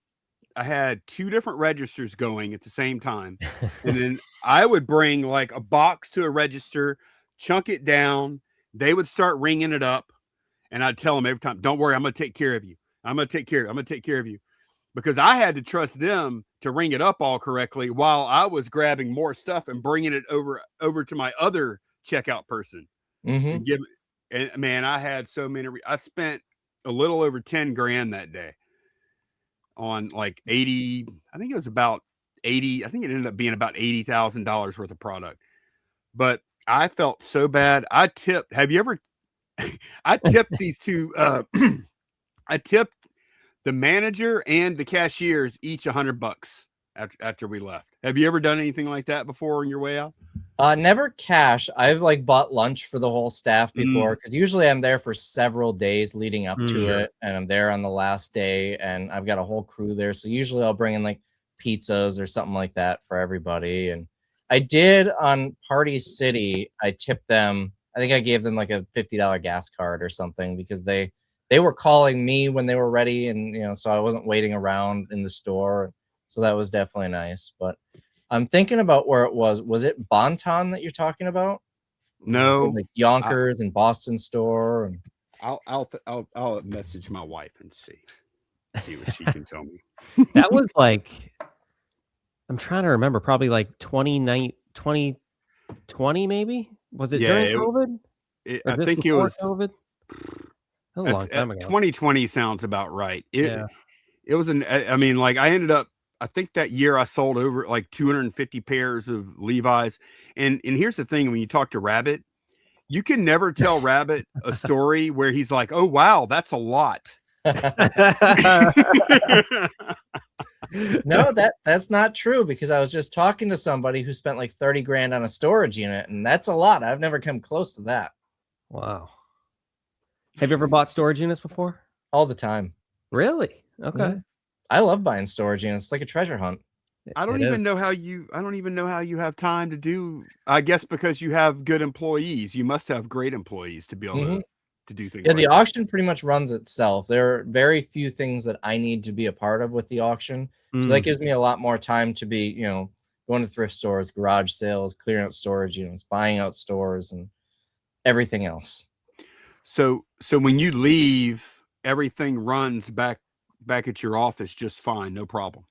Speaker 3: 2 different registers going at the same time. And then I would bring like a box to a register, chunk it down. They would start ringing it up. And I'd tell them every time, don't worry, I'm going to take care of you. I'm going to take care of you. Because I had to trust them to ring it up all correctly while I was grabbing more stuff and bringing it over to my other checkout person. And man, I had so many. I spent a little over 10 grand that day on like 80. I think it was about 80. I think it ended up being about $80,000 worth of product. But I felt so bad. I tipped. Have you ever? I tipped these two. I tipped the manager and the cashiers each $100 after we left. Have you ever done anything like that before on your way out?
Speaker 2: Never cash. I've like bought lunch for the whole staff before, because usually I'm there for several days leading up to it, and I'm there on the last day, and I've got a whole crew there. So usually I'll bring in like pizzas or something like that for everybody. And I did on Party City. I tipped them. I think I gave them like a $50 gas card or something, because they were calling me when they were ready, and so I wasn't waiting around in the store. So that was definitely nice. But I'm thinking about where it was. Was it Bonton that you're talking about?
Speaker 3: No,
Speaker 2: like Yonkers and Boston store. And
Speaker 3: I'll message my wife and see what she can tell me.
Speaker 1: That was like, I'm trying to remember, probably like 2020 maybe. Was it during COVID?
Speaker 3: I think it was
Speaker 1: COVID. That was a long time ago.
Speaker 3: 2020 sounds about right. It was I mean, like I ended up, I think that year I sold over like 250 pairs of Levi's. And here's the thing, when you talk to Rabbit, you can never tell Rabbit a story where he's like, oh, wow, that's a lot.
Speaker 2: No, that's not true, because I was just talking to somebody who spent like 30 grand on a storage unit, and that's a lot. I've never come close to that.
Speaker 1: Wow. Have you ever bought storage units before?
Speaker 2: All the time.
Speaker 1: Really? Okay.
Speaker 2: Mm-hmm. I love buying storage units. It's like a treasure hunt.
Speaker 3: I don't even know how you have time to do. I guess because you have good employees. You must have great employees to be able to do things.
Speaker 2: Yeah, the auction pretty much runs itself. There are very few things that I need to be a part of with the auction. So that gives me a lot more time to be, going to thrift stores, garage sales, clearing out storage units, buying out stores, and everything else.
Speaker 3: So when you leave, everything runs back at your office just fine, no problem.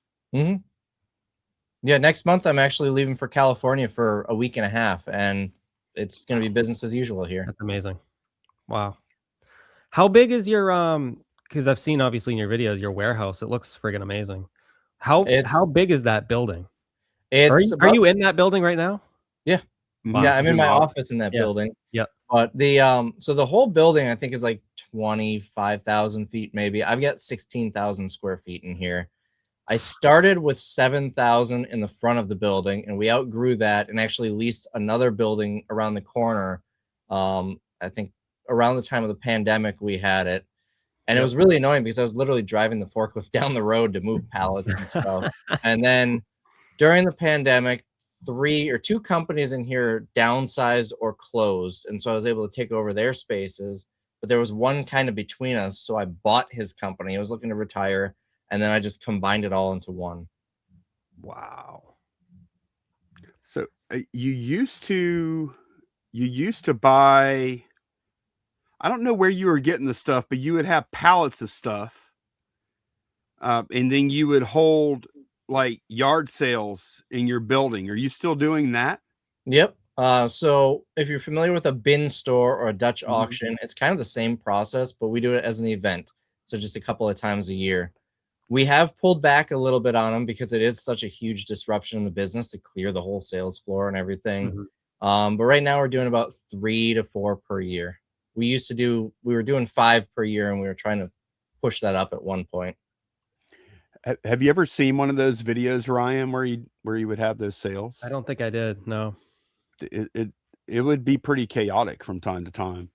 Speaker 2: Yeah, next month I'm actually leaving for California for a week and a half, and it's going to be business as usual here.
Speaker 1: That's amazing. Wow. How big is your because I've seen obviously in your videos your warehouse. It looks friggin' amazing. How big is that building? Are you in that building right now?
Speaker 2: Yeah. Wow. Yeah, I'm in my office in that building.
Speaker 1: Yeah.
Speaker 2: But so the whole building I think is like 25,000 feet maybe. I've got 16,000 square feet in here. I started with 7,000 in the front of the building, and we outgrew that and actually leased another building around the corner. I think around the time of the pandemic we had it. And it was really annoying because I was literally driving the forklift down the road to move pallets and stuff. And then during the pandemic, 2 companies in here downsized or closed. And so I was able to take over their spaces, but there was one kind of between us. So I bought his company. I was looking to retire, and then I just combined it all into one.
Speaker 1: Wow.
Speaker 3: So you used to buy, I don't know where you were getting the stuff, but you would have pallets of stuff. And then you would hold like yard sales in your building. Are you still doing that?
Speaker 2: Yep. So if you're familiar with a bin store or a Dutch auction, it's kind of the same process, but we do it as an event. So just a couple of times a year. We have pulled back a little bit on them because it is such a huge disruption in the business to clear the whole sales floor and everything. But right now we're doing about 3 to 4 per year. We were doing 5 per year, and we were trying to push that up at one point.
Speaker 3: Have you ever seen one of those videos, Ryan, where you would have those sales?
Speaker 1: I don't think I did. No.
Speaker 3: It would be pretty chaotic from time to time.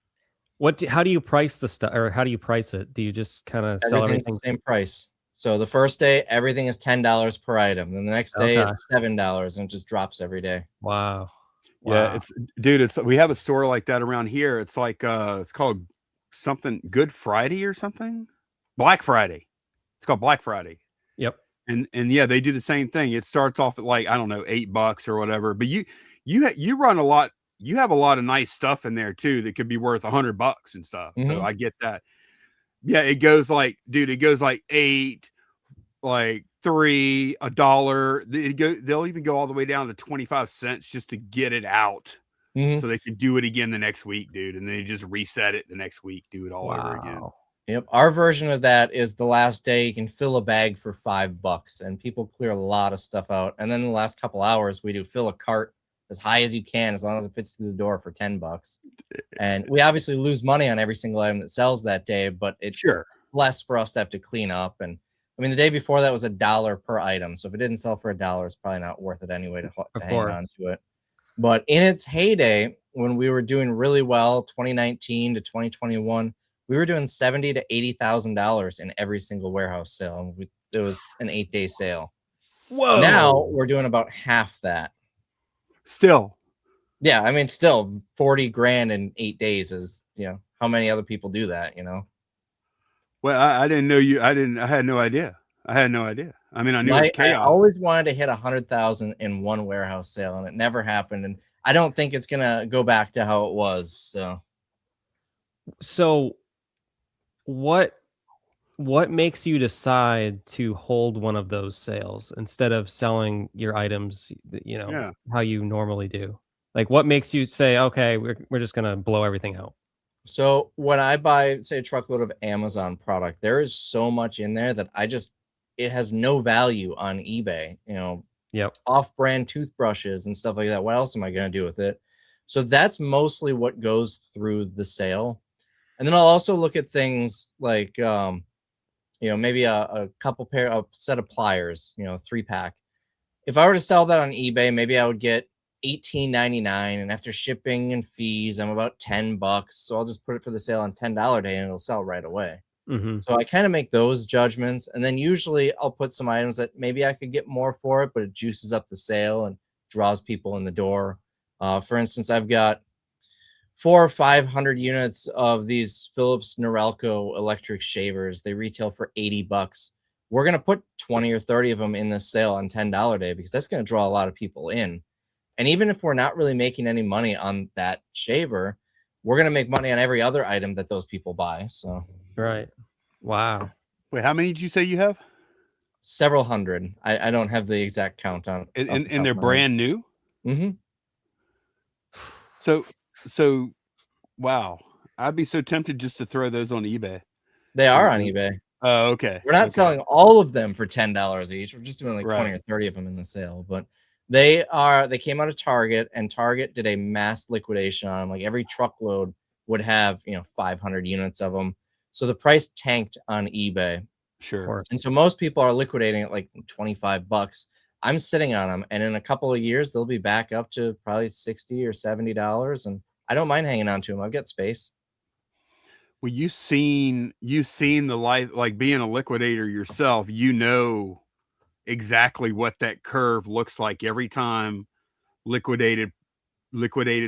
Speaker 1: How do you price the stuff, or how do you price it? Do you just kind of sell
Speaker 2: Everything's
Speaker 1: everything?
Speaker 2: the same price. So the first day, everything is $10 per item. Then the next day,
Speaker 1: Okay.
Speaker 2: it's $7, and it just drops every day.
Speaker 1: Wow.
Speaker 3: Yeah,
Speaker 1: Wow.
Speaker 3: it's we have a store like that around here. It's like it's called something Good Friday or something. Black Friday. It's called Black Friday.
Speaker 1: Yep.
Speaker 3: And yeah, they do the same thing. It starts off at like, I don't know, $8 or whatever. But you run a lot. You have a lot of nice stuff in there too that could be worth $100 and stuff. So I get that. Yeah, it goes like, dude, it goes like 8, like 3, $1. They'll even go all the way down to 25 cents just to get it out. So they can do it again the next week, dude. And then they just reset it the next week, do it all over again.
Speaker 2: Yep. Our version of that is the last day you can fill a bag for $5 and people clear a lot of stuff out. And then the last couple hours we do fill a cart as high as you can, as long as it fits through the door for $10. And we obviously lose money on every single item that sells that day, but it's less for us to have to clean up. And I mean, the day before that was $1 per item. So if it didn't sell for $1, it's probably not worth it anyway to hang on to it. But in its heyday, when we were doing really well, 2019 to 2021, we were doing $70,000 to $80,000 in every single warehouse sale. It was an 8-day sale.
Speaker 1: Whoa!
Speaker 2: Now we're doing about half that.
Speaker 3: Still,
Speaker 2: yeah. I mean, still 40 grand in 8 days is, how many other people do that?
Speaker 3: Well, I didn't know you. I had no idea. I had no idea. I mean, I knew it was chaos.
Speaker 2: I always wanted to hit 100,000 in one warehouse sale, and it never happened. And I don't think it's gonna go back to how it was.
Speaker 1: So what makes you decide to hold one of those sales instead of selling your items, how you normally do? Like, what makes you say, okay, we're just going to blow everything out?
Speaker 2: So when I buy, say, a truckload of Amazon product, there is so much in there that it has no value on eBay, off-brand toothbrushes and stuff like that. What else am I going to do with it? So that's mostly what goes through the sale. And then I'll also look at things like, maybe a set of pliers, 3-pack. If I were to sell that on eBay, maybe I would get $18.99, and after shipping and fees, I'm about $10. So I'll just put it for the sale on $10 day, and it'll sell right away. So I kind of make those judgments, and then usually I'll put some items that maybe I could get more for it, but it juices up the sale and draws people in the door. For instance, I've got 400 or 500 units of these Philips Norelco electric shavers. They retail for $80. We're going to put 20 or 30 of them in this sale on $10 day because that's going to draw a lot of people in. And even if we're not really making any money on that shaver, we're going to make money on every other item that those people buy. So,
Speaker 1: right. Wow.
Speaker 3: Wait, how many did you say you have?
Speaker 2: Several hundred. I don't have the exact count on.
Speaker 3: And they're brand new?
Speaker 2: Mm-hmm.
Speaker 3: So, wow. I'd be so tempted just to throw those on eBay.
Speaker 2: They are on eBay.
Speaker 3: Oh, okay.
Speaker 2: We're not selling all of them for $10 each. We're just doing like 20 or 30 of them in the sale. But they came out of Target, and Target did a mass liquidation on them. Like every truckload would have, 500 units of them. So the price tanked on eBay.
Speaker 3: Sure.
Speaker 2: And so most people are liquidating at like $25. I'm sitting on them, and in a couple of years, they'll be back up to probably $60 or $70. And I don't mind hanging on to them. I've got space.
Speaker 3: Well, you've seen the life, like being a liquidator yourself, exactly what that curve looks like every time liquidated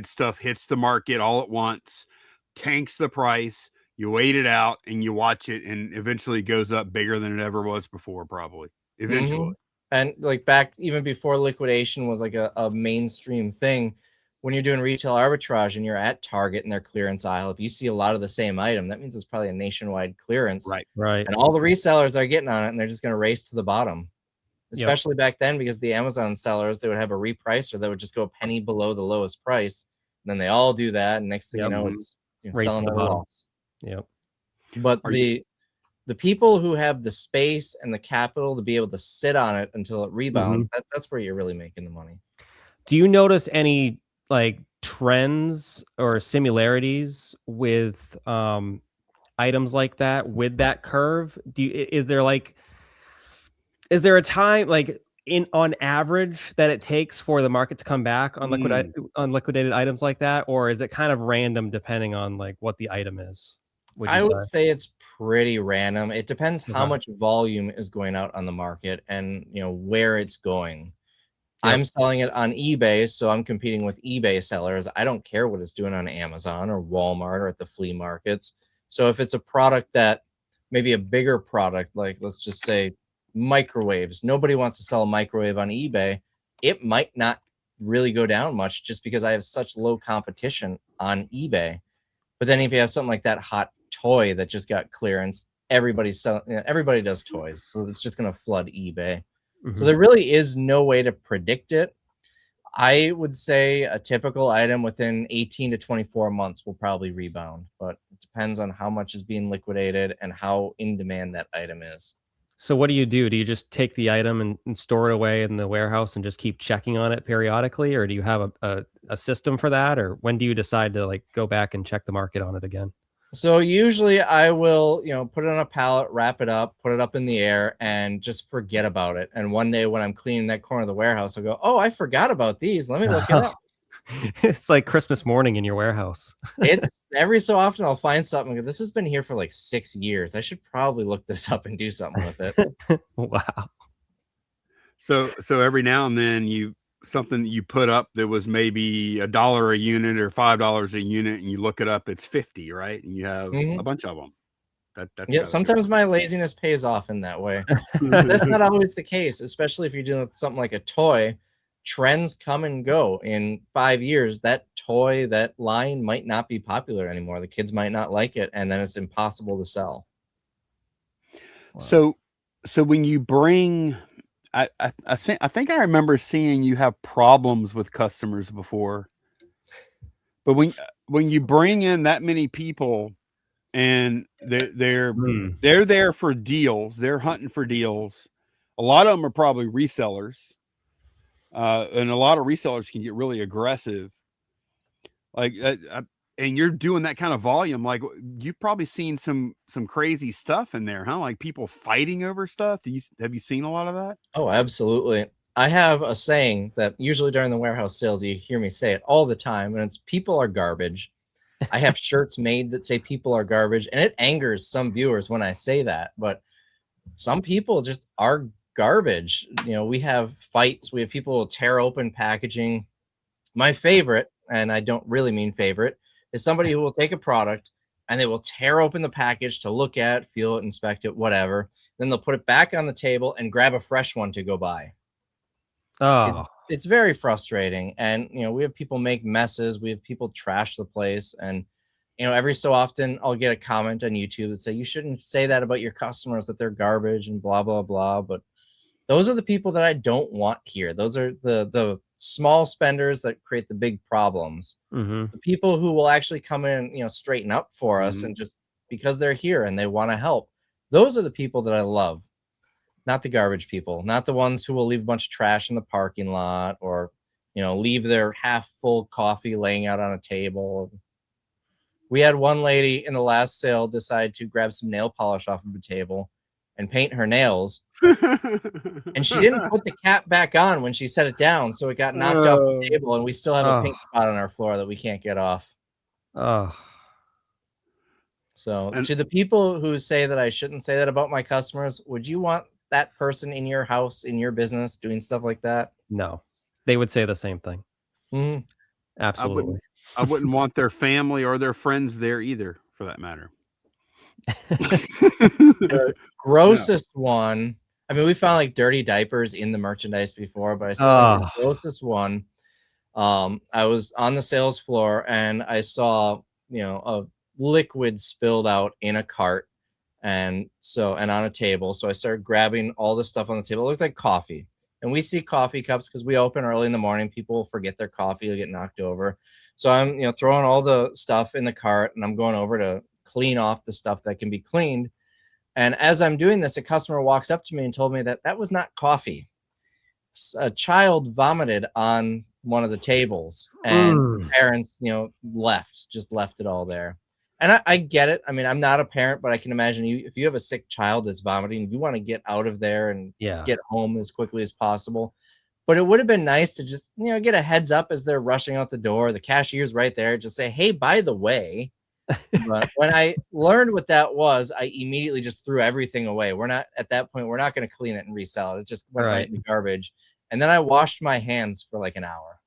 Speaker 3: stuff hits the market all at once, tanks the price, you wait it out and you watch it, and eventually goes up bigger than it ever was before, probably. Eventually.
Speaker 2: And like back even before liquidation was like a mainstream thing, when you're doing retail arbitrage and you're at Target in their clearance aisle, if you see a lot of the same item, that means it's probably a nationwide clearance.
Speaker 1: Right.
Speaker 2: And all the resellers are getting on it, and they're just going to race to the bottom. Especially back then, because the Amazon sellers, they would have a repricer that would just go a penny below the lowest price. And then they all do that, and next thing you know, it's selling at a loss.
Speaker 1: Yep.
Speaker 2: But the people who have the space and the capital to be able to sit on it until it rebounds, that's where you're really making the money.
Speaker 1: Do you notice any like trends or similarities with items like that with that curve? Is there a time, like on average that it takes for the market to come back on liquidated items like that, or is it kind of random depending on like what the item is?
Speaker 2: I would say it's pretty random. It depends how much volume is going out on the market and where it's going. Yep. I'm selling it on eBay, so I'm competing with eBay sellers. I don't care what it's doing on Amazon or Walmart or at the flea markets. So if it's a product that maybe a bigger product, like let's just say microwaves, nobody wants to sell a microwave on eBay. It might not really go down much just because I have such low competition on eBay. But then if you have something like that hot toy that just got clearance, everybody's selling, everybody does toys, so it's just going to flood eBay. So there really is no way to predict it. I would say a typical item within 18 to 24 months will probably rebound, but it depends on how much is being liquidated and how in demand that item is.
Speaker 1: So what do? Do you just take the item and store it away in the warehouse and just keep checking on it periodically? Or do you have a system for that? Or when do you decide to like go back and check the market on it again?
Speaker 2: So usually I will, put it on a pallet, wrap it up, put it up in the air, and just forget about it. And one day when I'm cleaning that corner of the warehouse, I'll go, oh, I forgot about these. Let me look it up.
Speaker 1: It's like Christmas morning in your warehouse.
Speaker 2: It's every so often I'll find something. This has been here for like 6 years. I should probably look this up and do something with it.
Speaker 1: Wow.
Speaker 3: So every now and then something that you put up that was maybe $1 a unit or $5 a unit, and you look it up, it's 50, right? And you have a bunch of them. That's
Speaker 2: sometimes my laziness pays off in that way. That's not always the case, especially if you're dealing with something like a toy. Trends come and go. In 5 years, that toy, that line might not be popular anymore. The kids might not like it, and then it's impossible to sell.
Speaker 3: Wow. So when you bring, I think I remember seeing you have problems with customers before, but when you bring in that many people and they're there for deals, they're hunting for deals. A lot of them are probably resellers. And a lot of resellers can get really aggressive, like, and you're doing that kind of volume. Like, you've probably seen some crazy stuff in there, huh? Like people fighting over stuff. Have you seen a lot of that?
Speaker 2: Oh, absolutely. I have a saying that usually during the warehouse sales, you hear me say it all the time, and it's people are garbage. I have shirts made that say people are garbage, and it angers some viewers when I say that, but some people just are garbage. We have fights. We have people who tear open packaging. My favorite, and I don't really mean favorite, is somebody who will take a product and they will tear open the package to look at, feel it, inspect it, whatever. Then they'll put it back on the table and grab a fresh one to go buy.
Speaker 1: Oh,
Speaker 2: it's very frustrating. And, we have people make messes. We have people trash the place. And, every so often I'll get a comment on YouTube that say, you shouldn't say that about your customers, that they're garbage and blah, blah, blah. But those are the people that I don't want here. Those are the small spenders that create the big problems. The people who will actually come in, straighten up for us, and just because they're here and they want to help. Those are the people that I love, not the garbage people, not the ones who will leave a bunch of trash in the parking lot, or, leave their half full coffee laying out on a table. We had one lady in the last sale decide to grab some nail polish off of the table and paint her nails. And she didn't put the cap back on when she set it down, so it got knocked off the table, and we still have a pink spot on our floor that we can't get off. So to the people who say that I shouldn't say that about my customers, would you want that person in your house, in your business, doing stuff like that?
Speaker 1: No, they would say the same thing. Absolutely.
Speaker 3: I wouldn't want their family or their friends there either, for that matter.
Speaker 2: The grossest one, I mean, we found like dirty diapers in the merchandise before, but I saw the grossest one. I was on the sales floor and I saw, a liquid spilled out in a cart and on a table. So I started grabbing all the stuff on the table. It looked like coffee. And we see coffee cups because we open early in the morning. People forget their coffee, they'll get knocked over. So I'm, throwing all the stuff in the cart, and I'm going over to clean off the stuff that can be cleaned. And as I'm doing this, a customer walks up to me and told me that was not coffee. A child vomited on one of the tables, and parents, just left it all there. And I get it. I mean, I'm not a parent, but I can imagine if you have a sick child that's vomiting, you want to get out of there and get home as quickly as possible. But it would have been nice to just, get a heads up as they're rushing out the door. The cashier's right there. Just say, hey, by the way. But when I learned what that was, I immediately just threw everything away. We're not at that point. We're not going to clean it and resell it. It just went right in the garbage. And then I washed my hands for like an hour.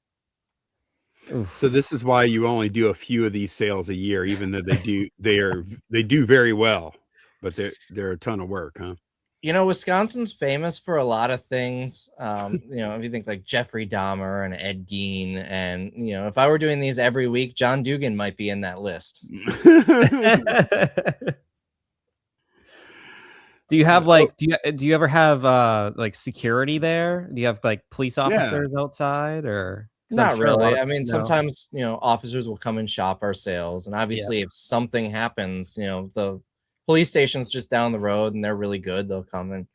Speaker 3: Oof. So this is why you only do a few of these sales a year, even though they do very well, but they're a ton of work, huh?
Speaker 2: Wisconsin's famous for a lot of things. If you think like Jeffrey Dahmer and Ed Gein, and if I were doing these every week, John Dugan might be in that list.
Speaker 1: Do you have like do you ever have like security there? Do you have like police officers outside, or?
Speaker 2: Not really. I mean, sometimes officers will come and shop our sales, and obviously if something happens, the police station's just down the road and they're really good. They'll come and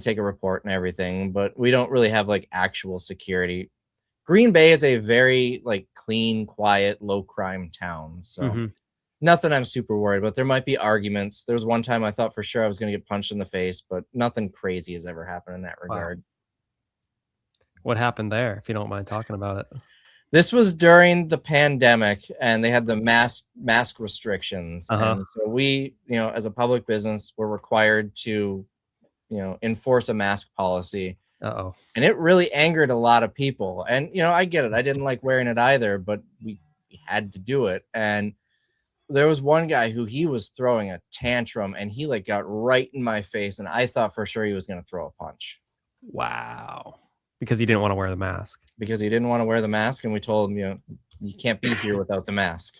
Speaker 2: take a report and everything, but we don't really have like actual security. Green Bay is a very like clean, quiet, low crime town, so nothing I'm super worried about. There might be arguments. There was one time I thought for sure I was going to get punched in the face, but nothing crazy has ever happened in that regard.
Speaker 1: What happened there, if you don't mind talking about it?
Speaker 2: This was during the pandemic, and they had the mask restrictions. And so we, as a public business, were required to, enforce a mask policy. And it really angered a lot of people. And, I get it. I didn't like wearing it either, but we had to do it. And there was one guy who he was throwing a tantrum, and he like got right in my face. And I thought for sure he was going to throw a punch.
Speaker 1: Wow. Because he didn't want to wear the mask.
Speaker 2: And we told him, you can't be here without the mask.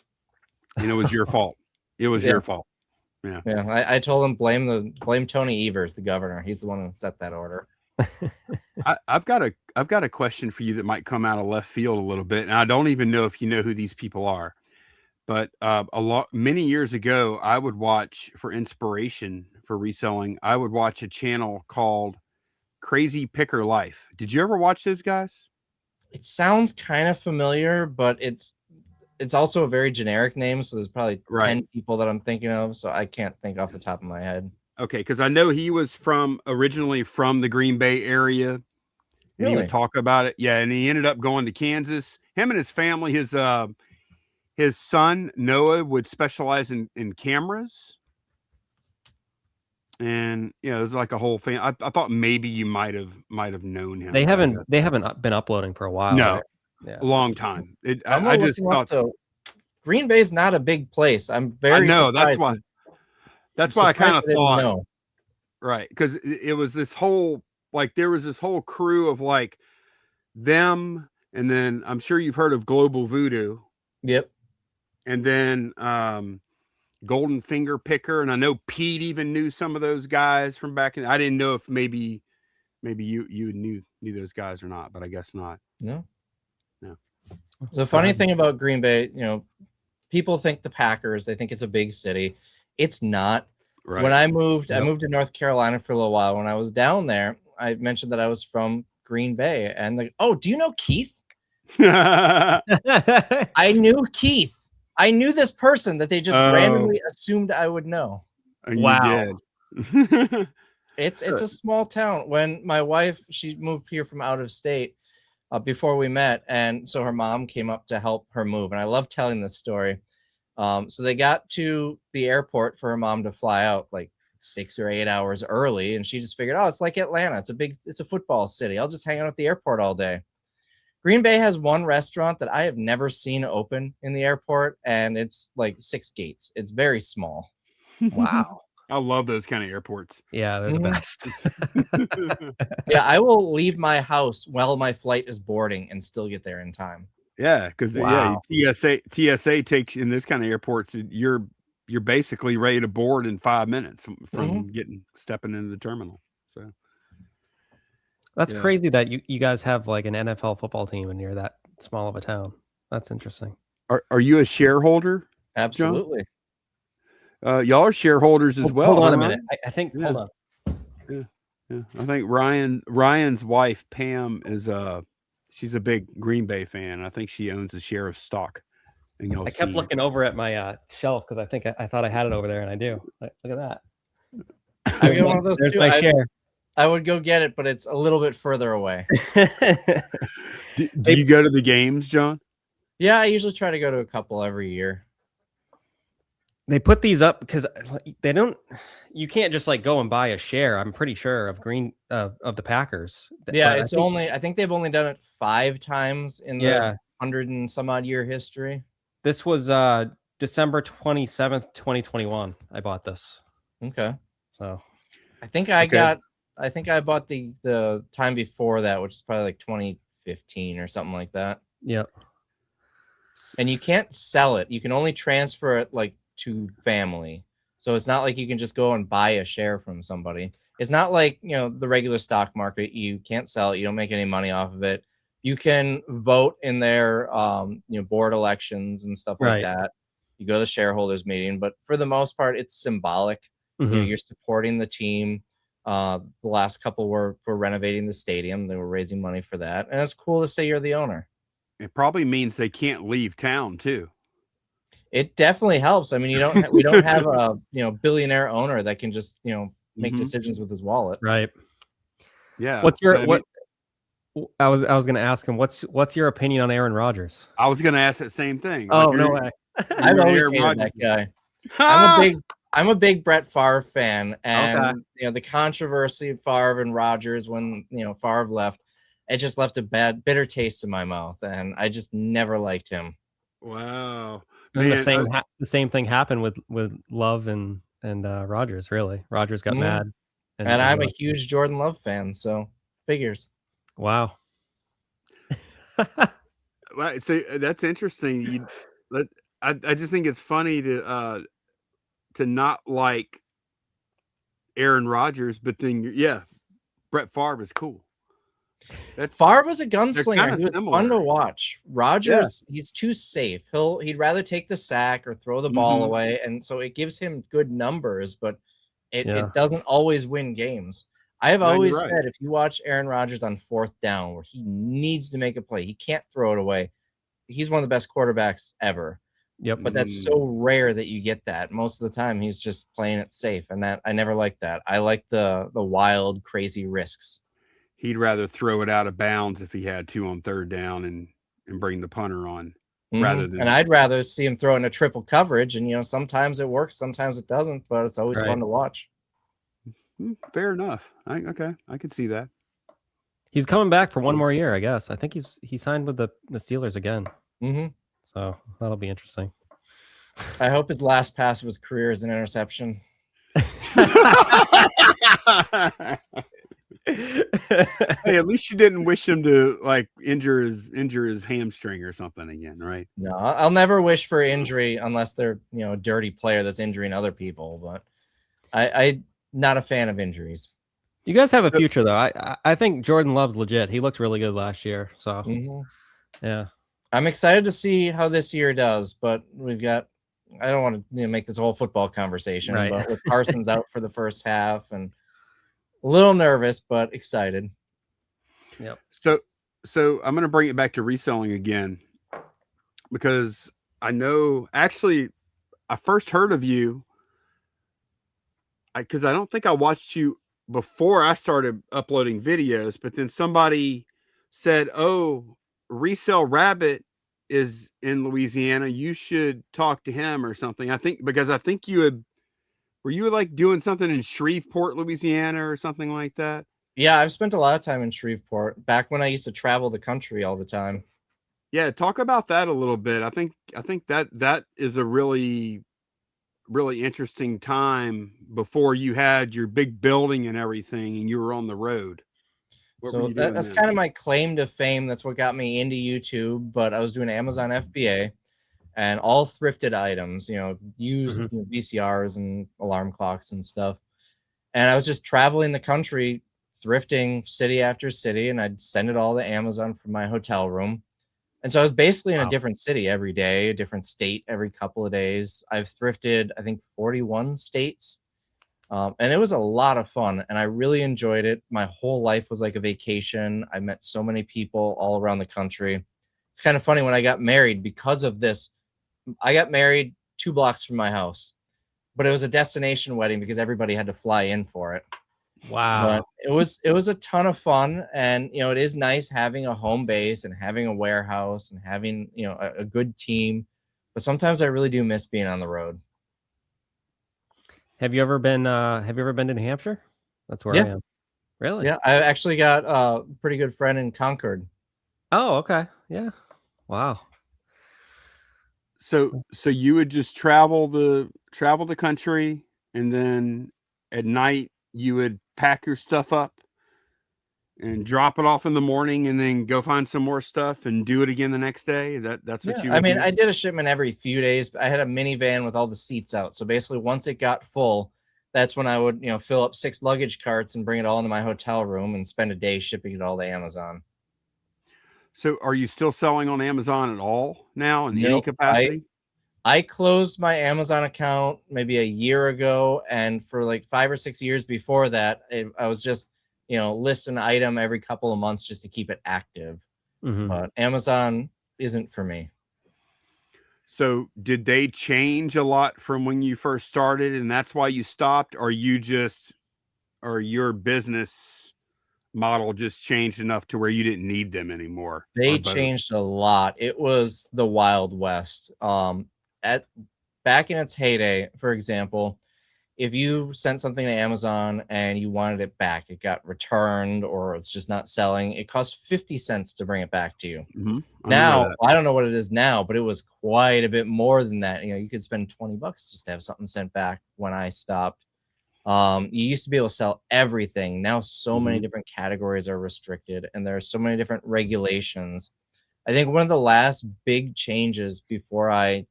Speaker 3: It was your fault. It was your fault. Yeah.
Speaker 2: Yeah. I told him blame Tony Evers, the governor. He's the one who set that order.
Speaker 3: I've got a question for you that might come out of left field a little bit, and I don't even know if you know who these people are. But many years ago, I would watch, for inspiration for reselling, I would watch a channel called Crazy Picker Life. Did you ever watch those guys?
Speaker 2: It sounds kind of familiar, but it's also a very generic name, so there's probably 10 people that I'm thinking of, so I can't think off the top of my head.
Speaker 3: Okay, because I know he was originally from the Green Bay area, and he would talk about it. Yeah, and he ended up going to Kansas. Him and his family, his son Noah would specialize in cameras. And it was like a whole thing. I thought maybe you might have known him.
Speaker 1: They haven't been uploading for a while.
Speaker 3: No, a long time. I just thought
Speaker 2: Green Bay's not a big place. I'm very surprised.
Speaker 3: That's why I kind of thought, right? Because it was this whole there was this whole crew of like them, and then I'm sure you've heard of Global Voodoo.
Speaker 2: Yep.
Speaker 3: And then Golden Finger Picker, and I know Pete even knew some of those guys from back in. I didn't know if maybe you knew those guys or not, but I guess not.
Speaker 2: No. The funny thing about Green Bay, people think the Packers, they think it's a big city. It's not. Right. When I moved to North Carolina for a little while. When I was down there, I mentioned that I was from Green Bay, and do you know Keith? I knew Keith. I knew this person that they just randomly assumed I would know.
Speaker 3: Wow.
Speaker 2: It's a small town. When my wife, she moved here from out of state before we met, and so her mom came up to help her move. And I love telling this story. So they got to the airport for her mom to fly out like 6 or 8 hours early, and she just figured, it's like Atlanta. It's a football city. I'll just hang out at the airport all day. Green Bay has one restaurant that I have never seen open in the airport, and it's like 6 gates. It's very small.
Speaker 1: Wow.
Speaker 3: I love those kind of airports.
Speaker 1: Yeah, they're the best.
Speaker 2: Yeah, I will leave my house while my flight is boarding and still get there in time.
Speaker 3: Yeah, because TSA takes in this kind of airports, you're basically ready to board in 5 minutes from stepping into the terminal. So
Speaker 1: that's crazy that you guys have like an NFL football team and you're that small of a town. That's interesting.
Speaker 3: Are you a shareholder?
Speaker 2: Absolutely.
Speaker 3: Y'all are shareholders as well.
Speaker 1: Hold on a minute. I think. Hold on.
Speaker 3: Yeah. I think Ryan's wife Pam is she's a big Green Bay fan. I think she owns a share of stock And
Speaker 1: I kept looking over at my shelf because I thought I had it over there, and I do. Look at that.
Speaker 2: I get one of those
Speaker 1: There's
Speaker 2: too.
Speaker 1: my share.
Speaker 2: I would go get it, but it's a little bit further away.
Speaker 3: Do you go to the games, John?
Speaker 2: Yeah, I usually try to go to a couple every year.
Speaker 1: They put these up because they don't. You can't just like go and buy a share. I'm pretty sure of of the Packers.
Speaker 2: Yeah, it's I think they've only done it 5 times in the 100 and some odd year history.
Speaker 1: This was December 27th, 2021. I bought this.
Speaker 2: Okay.
Speaker 1: So
Speaker 2: I think I bought the time before that, which is probably like 2015 or something like that.
Speaker 1: Yep.
Speaker 2: And you can't sell it. You can only transfer it like to family. So it's not like you can just go and buy a share from somebody. It's not like, the regular stock market. You can't sell it. You don't make any money off of it. You can vote in their board elections and stuff like that. You go to the shareholders meeting, but for the most part, it's symbolic.
Speaker 1: Mm-hmm.
Speaker 2: You're supporting the team. The last couple were for renovating the stadium. They were raising money for that. And it's cool to say you're the owner.
Speaker 3: It probably means they can't leave town too.
Speaker 2: It definitely helps. I mean, we don't have a billionaire owner that can just make decisions with his wallet.
Speaker 1: Right.
Speaker 3: Yeah.
Speaker 1: What's your I was going to ask him what's your opinion on Aaron Rodgers?
Speaker 3: I was going to ask that same thing.
Speaker 1: Oh, no way.
Speaker 2: I've always hated that guy. I'm a big Brett Favre fan, and the controversy of Favre and Rodgers when Favre left, it just left a bitter taste in my mouth, and I just never liked him.
Speaker 3: Wow.
Speaker 1: And the same thing happened with Love and Rodgers. Really, Rodgers got mad,
Speaker 2: and I'm a huge Jordan Love fan, so figures.
Speaker 1: Wow.
Speaker 3: Well, so that's interesting. I just think it's funny to not like Aaron Rodgers, but then Brett Favre is cool.
Speaker 2: Favre was a gunslinger. He was fun to watch. Rodgers, he's too safe. He'd rather take the sack or throw the ball away, and so it gives him good numbers, but it doesn't always win games. I have always said if you watch Aaron Rodgers on 4th down where he needs to make a play, he can't throw it away. He's one of the best quarterbacks ever.
Speaker 1: Yep.
Speaker 2: But that's so rare that you get that. Most of the time he's just playing it safe, and that I never liked that. I like the wild, crazy risks.
Speaker 3: He'd rather throw it out of bounds if he had to on 3rd down and bring the punter on rather than.
Speaker 2: And I'd rather see him throw in a triple coverage, and sometimes it works, sometimes it doesn't, but it's always fun to watch.
Speaker 3: Fair enough. I could see that.
Speaker 1: He's coming back for one more year, I guess. I think he signed with the Steelers again. So that'll be interesting.
Speaker 2: I hope his last pass of his career is an interception.
Speaker 3: Hey, at least you didn't wish him to like injure his hamstring or something again, right?
Speaker 2: No, I'll never wish for injury unless they're a dirty player that's injuring other people. But I'm not a fan of injuries.
Speaker 1: You guys have a future though. I think Jordan Love's legit. He looked really good last year. So yeah, I'm
Speaker 2: excited to see how this year does. But we've got. I don't want to make this whole football conversation, but with Parsons out for the first half and. A little nervous, but excited.
Speaker 1: Yep.
Speaker 3: So I'm going to bring it back to reselling again because I know actually I first heard of you because I don't think I watched you before I started uploading videos, but then somebody said, "Oh, Resale Rabbit is in Louisiana. You should talk to him or something." I think were you like doing something in Shreveport, Louisiana or something like that?
Speaker 2: Yeah, I've spent a lot of time in Shreveport back when I used to travel the country all the time.
Speaker 3: Yeah, talk about that a little bit. I think that is a really, really interesting time before you had your big building and everything and you were on the road.
Speaker 2: So that's kind of my claim to fame. That's what got me into YouTube, but I was doing Amazon FBA. And all thrifted items, used VCRs and alarm clocks and stuff. And I was just traveling the country, thrifting city after city, and I'd send it all to Amazon from my hotel room. And so I was basically in a different city every day, a different state every couple of days. I've thrifted, I think, 41 states. And it was a lot of fun, and I really enjoyed it. My whole life was like a vacation. I met so many people all around the country. It's kind of funny when I got married because of this I got married 2 blocks from my house, but it was a destination wedding because everybody had to fly in for it.
Speaker 1: Wow.
Speaker 2: But it was a ton of fun, and it is nice having a home base and having a warehouse and having a good team. But sometimes I really do miss being on the road.
Speaker 1: Have you ever been to New Hampshire? That's where I
Speaker 2: Yeah,
Speaker 1: am. Really?
Speaker 2: yeah. I actually got a pretty good friend in Concord.
Speaker 1: Oh, okay. Yeah. Wow.
Speaker 3: So you would just travel the country, and then at night you would pack your stuff up and drop it off in the morning, and then go find some more stuff and do it again the next day. That's what
Speaker 2: Yeah,
Speaker 3: you
Speaker 2: I
Speaker 3: would
Speaker 2: mean,
Speaker 3: do?
Speaker 2: I did a shipment every few days. But I had a minivan with all the seats out. So basically, once it got full, that's when I would, fill up 6 luggage carts and bring it all into my hotel room and spend a day shipping it all to Amazon.
Speaker 3: So are you still selling on Amazon at all now in any
Speaker 2: Nope.
Speaker 3: capacity?
Speaker 2: I closed my Amazon account maybe a year ago, and for like 5 or 6 years before that, I was just, list an item every couple of months just to keep it active.
Speaker 1: Mm-hmm.
Speaker 2: But Amazon isn't for me.
Speaker 3: So did they change a lot from when you first started, and that's why you stopped? Or your business model just changed enough to where you didn't need them anymore? Or
Speaker 2: They
Speaker 3: both?
Speaker 2: changed a lot. It was the Wild West. At back in its heyday, for example, if you sent something to Amazon and you wanted it back, it got returned or it's just not selling, it cost 50 cents to bring it back to you.
Speaker 3: Mm-hmm. I remember
Speaker 2: Now,
Speaker 3: that.
Speaker 2: I don't know what it is now, but it was quite a bit more than that. You could spend 20 bucks just to have something sent back when I stopped. You used to be able to sell everything. Now, so many
Speaker 3: Mm-hmm.
Speaker 2: different categories are restricted, and there are so many different regulations. I think one of the last big changes before I,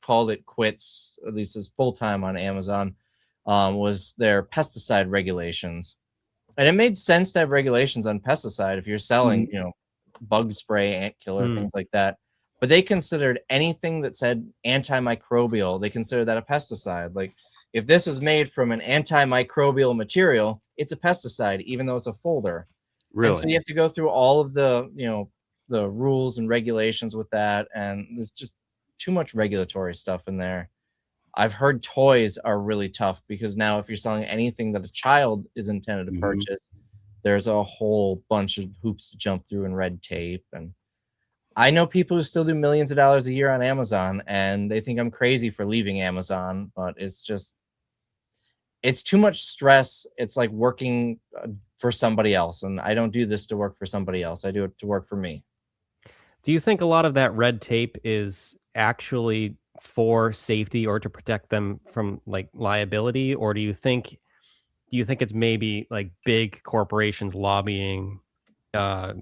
Speaker 2: called it quits, at least as full time on Amazon, was their pesticide regulations. And it made sense to have regulations on pesticide if you're selling,
Speaker 3: Mm-hmm.
Speaker 2: bug spray, ant killer,
Speaker 1: Mm.
Speaker 2: things like that. But they considered anything that said antimicrobial, they considered that a pesticide. Like if this is made from an antimicrobial material, it's a pesticide, even though it's a folder. And so
Speaker 3: Really?
Speaker 2: you have to go through all of the, the rules and regulations with that. And there's just too much regulatory stuff in there. I've heard toys are really tough because now if you're selling anything that a child is intended to
Speaker 3: Mm-hmm.
Speaker 2: purchase, there's a whole bunch of hoops to jump through and red tape. And I know people who still do millions of dollars a year on Amazon and they think I'm crazy for leaving Amazon, but it's too much stress. It's like working for somebody else. And I don't do this to work for somebody else. I do it to work for me.
Speaker 1: Do you think a lot of that red tape is actually for safety or to protect them from like liability, or do you think it's maybe like big corporations lobbying uh,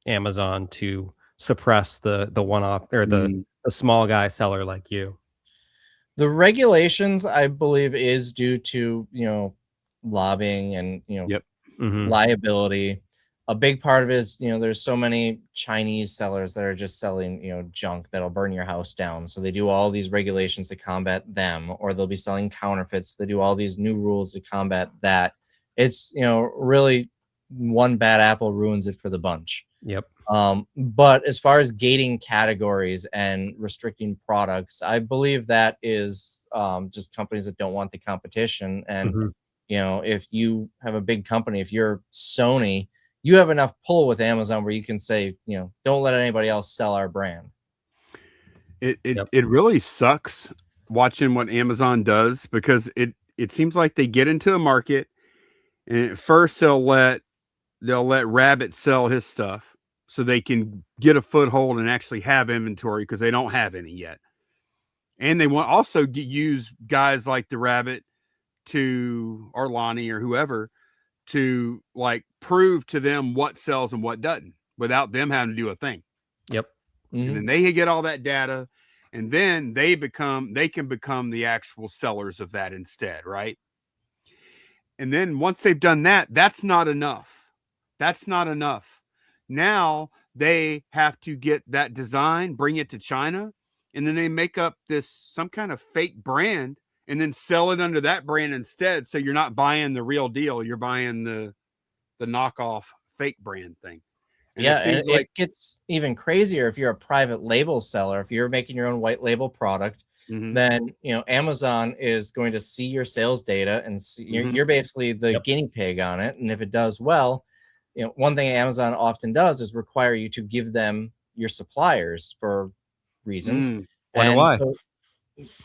Speaker 1: Amazon to suppress the one off or the small guy seller like you?
Speaker 2: The regulations, I believe, is due to, lobbying and,
Speaker 3: Yep.
Speaker 1: Mm-hmm.
Speaker 2: liability. A big part of it is, there's so many Chinese sellers that are just selling, junk that'll burn your house down. So they do all these regulations to combat them, or they'll be selling counterfeits. They do all these new rules to combat that. It's, really one bad apple ruins it for the bunch.
Speaker 1: Yep.
Speaker 2: But as far as gating categories and restricting products, I believe that is just companies that don't want the competition. And
Speaker 1: Mm-hmm.
Speaker 2: if you have a big company, if you're Sony, you have enough pull with Amazon where you can say, don't let anybody else sell our brand.
Speaker 1: Yep.
Speaker 3: It really sucks watching what Amazon does, because it seems like they get into a market, and at first they'll let Rabbit sell his stuff so they can get a foothold and actually have inventory, because they don't have any yet. And they want also use guys like the Rabbit or Lonnie or whoever to like prove to them what sells and what doesn't without them having to do a thing.
Speaker 1: Yep.
Speaker 3: And
Speaker 2: Mhm.
Speaker 3: then they get all that data, and then they can become the actual sellers of that instead, right? And then once they've done that, that's not enough. That's not enough. Now they have to get that design, bring it to China, and then they make up some kind of fake brand and then sell it under that brand instead. So you're not buying the real deal, you're buying the knockoff fake brand thing. And
Speaker 2: Yeah,
Speaker 3: it
Speaker 2: and
Speaker 3: seems
Speaker 2: it
Speaker 3: like
Speaker 2: gets even crazier if you're a private label seller. If you're making your own white label product,
Speaker 3: Mhm,
Speaker 2: then Amazon is going to see your sales data and see,
Speaker 3: mhm,
Speaker 2: you're basically the
Speaker 1: Yep.
Speaker 2: guinea pig on it. And if it does well, one thing Amazon often does is require you to give them your suppliers for reasons.
Speaker 3: mm.
Speaker 1: Wonder
Speaker 2: And
Speaker 1: why.
Speaker 2: so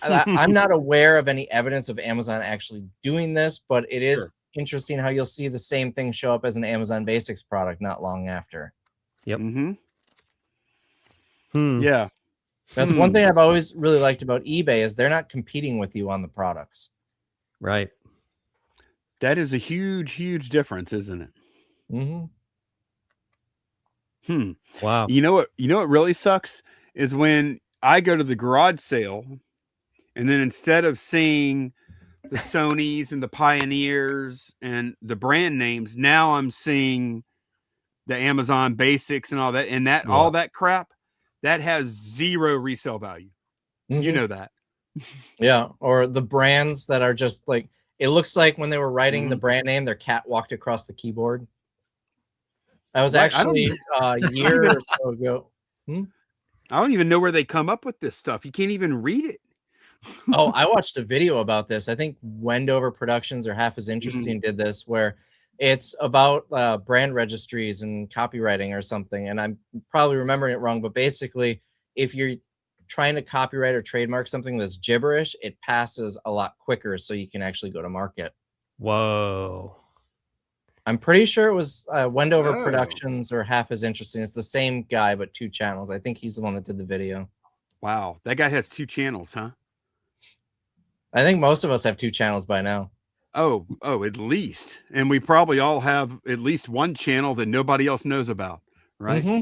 Speaker 2: I'm not aware of any evidence of Amazon actually doing this, but it is
Speaker 3: Sure.
Speaker 2: interesting how you'll see the same thing show up as an Amazon Basics product not long after.
Speaker 1: Yep.
Speaker 3: Mhm.
Speaker 1: Hmm.
Speaker 3: Yeah.
Speaker 2: That's one
Speaker 3: Hmm.
Speaker 2: thing I've always really liked about eBay is they're not competing with you on the products.
Speaker 1: Right.
Speaker 3: That is a huge, huge difference, isn't it?
Speaker 2: Mm-hmm.
Speaker 3: Hmm.
Speaker 1: Wow.
Speaker 3: You know what really sucks is when I go to the garage sale and then instead of seeing the Sonys and the Pioneers and the brand names, now I'm seeing the Amazon Basics and all that, and that
Speaker 1: Yeah.
Speaker 3: all that crap that has zero resale value. You
Speaker 2: Mm-hmm.
Speaker 3: know that.
Speaker 2: Yeah, or the brands that are just like, it looks like when they were writing the
Speaker 3: Mhm.
Speaker 2: brand name, their cat walked across the keyboard. I was
Speaker 3: Right. I don't
Speaker 2: actually a year
Speaker 3: even
Speaker 2: or so ago. Hmm?
Speaker 3: I don't even know where they come up with this stuff. You can't even read it.
Speaker 2: Oh, I watched a video about this. I think Wendover Productions or Half as
Speaker 3: Mhm.
Speaker 2: Interesting did this, where it's about brand registries and copywriting or something. And I'm probably remembering it wrong, but basically, if you're trying to copyright or trademark something that's gibberish, it passes a lot quicker, so you can actually go to market.
Speaker 1: Whoa.
Speaker 2: I'm pretty sure it was Wendover
Speaker 3: Oh,
Speaker 2: Productions or Half as Interesting. It's the same guy, but two channels. I think he's the one that did the video.
Speaker 3: wow. That guy has 2 channels, huh?
Speaker 2: I think most of us have two channels by now.
Speaker 3: Oh, at least. And we probably all have at least one channel that nobody else knows about, right?
Speaker 2: Mm-hmm.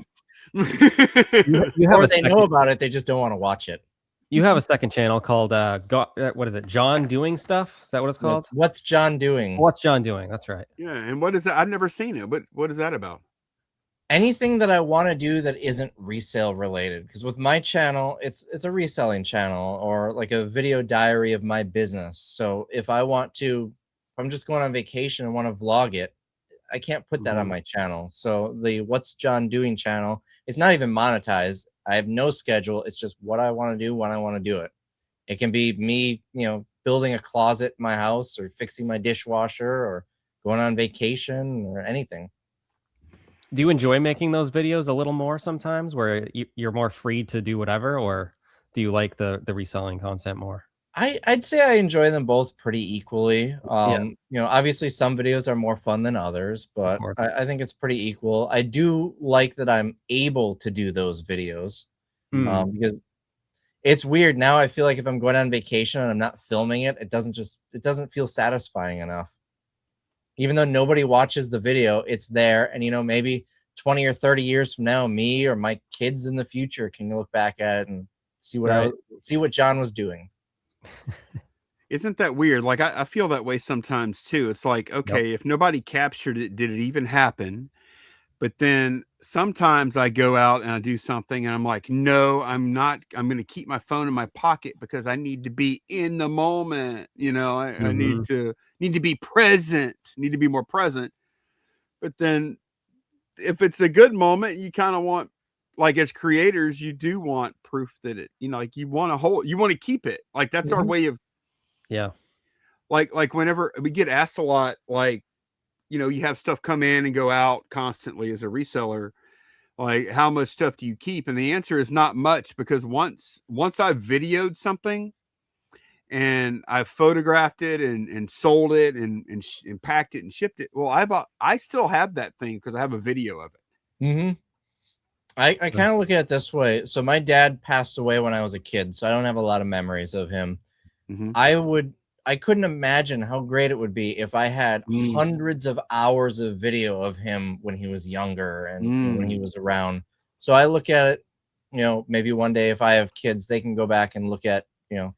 Speaker 1: You have
Speaker 2: Or
Speaker 1: a
Speaker 2: they know
Speaker 1: second.
Speaker 2: about it, they just don't want to watch it.
Speaker 1: You have a second channel called what is it? John doing stuff? Is that what it's called?
Speaker 2: What's John doing?
Speaker 1: What's John doing? That's right.
Speaker 3: Yeah, and what is that? I've never seen it. What is that about?
Speaker 2: Anything that I want to do that isn't resale related. Because with my channel, it's a reselling channel or like a video diary of my business. So if I'm just going on vacation and want to vlog it, I can't put that on
Speaker 3: Mhm.
Speaker 2: my channel. So the What's John Doing channel, it's not even monetized. I have no schedule. It's just what I want to do when I want to do it. It can be me, building a closet in my house or fixing my dishwasher or going on vacation or anything.
Speaker 1: Do you enjoy making those videos a little more sometimes where you're more free to do whatever, or do you like the reselling content more?
Speaker 2: I'd say I enjoy them both pretty equally.
Speaker 1: Yeah,
Speaker 2: Obviously some videos are more fun than others,
Speaker 1: of
Speaker 2: but
Speaker 1: course.
Speaker 2: I think it's pretty equal. I do like that I'm able to do those videos
Speaker 1: Hmm.
Speaker 2: because it's weird now. I feel like if I'm going on vacation and I'm not filming it, it doesn't feel satisfying enough. Even though nobody watches the video, it's there. And maybe 20 or 30 years from now, me or my kids in the future can look back at it and
Speaker 1: Right.
Speaker 2: see what John was doing.
Speaker 3: Isn't that weird? Like I feel that way sometimes too. It's like,
Speaker 1: Yep.
Speaker 3: okay, if nobody captured it, did it even happen? But then sometimes I go out and I do something and I'm like, no, I'm not. I'm going to keep my phone in my pocket because I need to be in the moment. I
Speaker 1: Hmm.
Speaker 3: need to be present, need to be more present. But then if it's a good moment, you kind of want, like as creators, you do want proof that like you want to keep it. Like that's our
Speaker 2: Mhm.
Speaker 3: way of
Speaker 1: Yeah.
Speaker 3: like whenever we get asked a lot, like, you have stuff come in and go out constantly as a reseller. Like, how much stuff do you keep? And the answer is not much because once I've videoed something and I've photographed it and sold it and packed it and shipped it, well, I still have that thing because I have a video of it.
Speaker 2: Mhm. I
Speaker 1: Sure.
Speaker 2: kind of look at it this way. So my dad passed away when I was a kid, so I don't have a lot of memories of him.
Speaker 3: Mm-hmm.
Speaker 2: I couldn't imagine how great it would be if I had
Speaker 3: Mm.
Speaker 2: hundreds of hours of video of him when he was younger and when he
Speaker 3: Mm.
Speaker 2: was around. So I look at it, maybe one day if I have kids, they can go back and look at,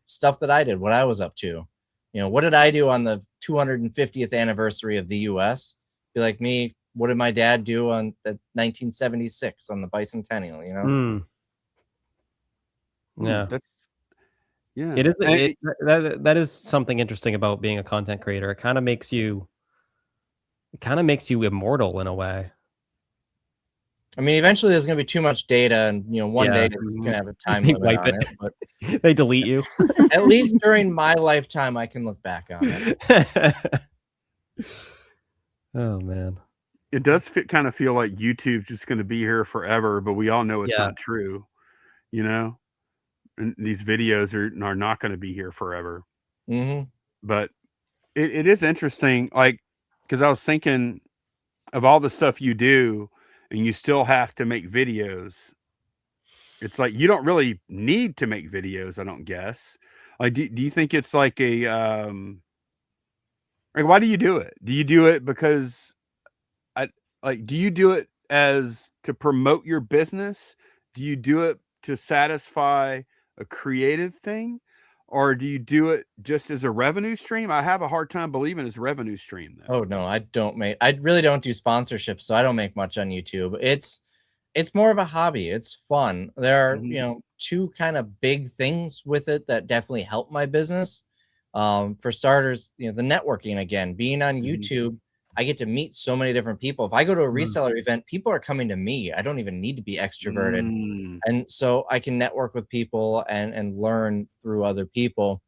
Speaker 2: stuff that I did, what I was up to. What did I do on the 250th anniversary of the US? Be like me, what did my dad do on the 1976 on the bicentennial?
Speaker 1: Mm. Yeah.
Speaker 3: That's
Speaker 1: It
Speaker 3: yeah.
Speaker 1: is that is something interesting about being a content creator. It kind of makes you immortal in a way.
Speaker 2: I mean, eventually there's going to be too much data, and one day it's going to have a time
Speaker 1: They
Speaker 2: limit
Speaker 1: wipe
Speaker 2: on
Speaker 1: it.
Speaker 2: it. But
Speaker 1: They delete you.
Speaker 2: at least during my lifetime, I can look back on it.
Speaker 1: Oh man.
Speaker 3: It does kind of feel like YouTube's just going to be here forever, but we all know it's not true, and these videos are not going to be here forever.
Speaker 2: Mm-hmm.
Speaker 3: But it is interesting, like, because I was thinking of all the stuff you do and you still have to make videos. It's like you don't really need to make videos, I don't guess. Like, do you think it's like a like, why do you do it? Do you do it because do you do it as to promote your business? Do you do it to satisfy a creative thing? Or do you do it just as a revenue stream? I have a hard time believing it's a revenue stream though.
Speaker 2: Oh no, I really don't do sponsorships, so I don't make much on YouTube. It's more of a hobby. It's fun. There are, two kind of big things with it that definitely help my business. For starters, the networking again, being on YouTube, I get to meet so many different people. If I go to a reseller event, people are coming to me. I don't even need to be extroverted. And so I can network with people and learn through other people.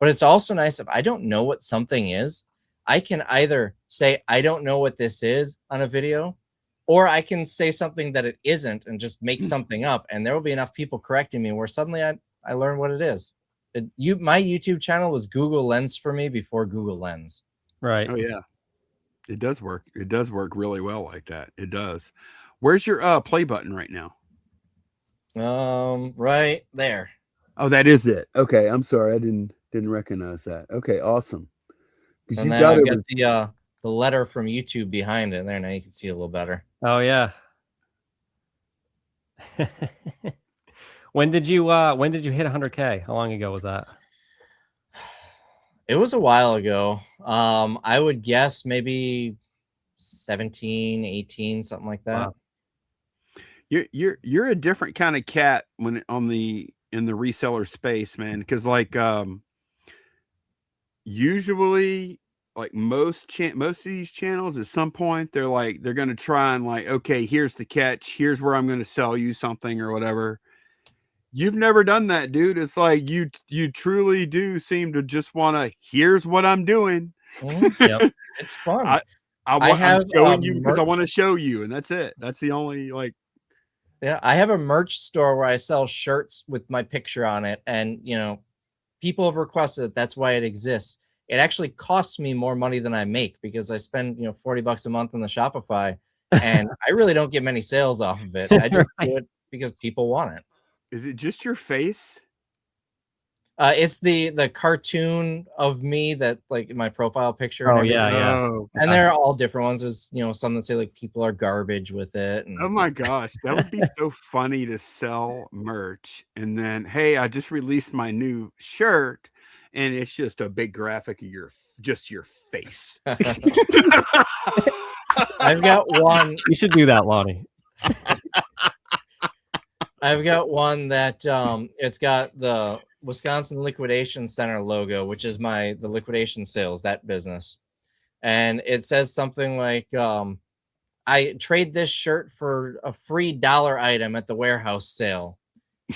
Speaker 2: But it's also nice if I don't know what something is, I can either say, I don't know what this is on a video, or I can say something that it isn't and just make something up. And there will be enough people correcting me where suddenly I learn what it is. My YouTube channel was Google Lens for me before Google Lens.
Speaker 1: Right.
Speaker 3: Oh yeah. It does work. It does work really well like that. It does. Where's your play button right now?
Speaker 2: Right there.
Speaker 3: Oh, that is it. Okay, I'm sorry. I didn't recognize that. Okay, awesome.
Speaker 2: And then I've got the letter from YouTube behind it there. Now you can see it a little better.
Speaker 1: Oh yeah. When did you hit 100K? How long ago was that?
Speaker 2: It was a while ago. I would guess maybe 17, 18, something like that.
Speaker 1: Wow.
Speaker 3: You're a different kind of cat when in the reseller space, man. Because like usually, like most of these channels, at some point they're going to try and like, okay, here's the catch. Here's where I'm going to sell you something or whatever. You've never done that, dude. It's like you truly do seem to just want to. Here's what I'm doing.
Speaker 2: Yep, it's fun.
Speaker 3: I'm showing you because I want to show you, and that's it. That's the only like.
Speaker 2: Yeah, I have a merch store where I sell shirts with my picture on it, and people have requested it. That's why it exists. It actually costs me more money than I make because I spend $40 a month on the Shopify, and I really don't get many sales off of it. I just do it because people want it.
Speaker 3: Is it just your face?
Speaker 2: It's the cartoon of me that like my profile picture.
Speaker 1: Oh
Speaker 2: and
Speaker 1: yeah.
Speaker 3: Oh,
Speaker 2: and they're all different ones. There's some that say like people are garbage with it. And,
Speaker 3: oh my gosh, that would be so funny to sell merch and then, hey, I just released my new shirt, and it's just a big graphic of your face.
Speaker 2: I've got one.
Speaker 1: You should do that, Lonnie.
Speaker 2: I've got one that it's got the Wisconsin Liquidation Center logo, which is the liquidation sales, that business. And it says something like, I trade this shirt for a free dollar item at the warehouse sale.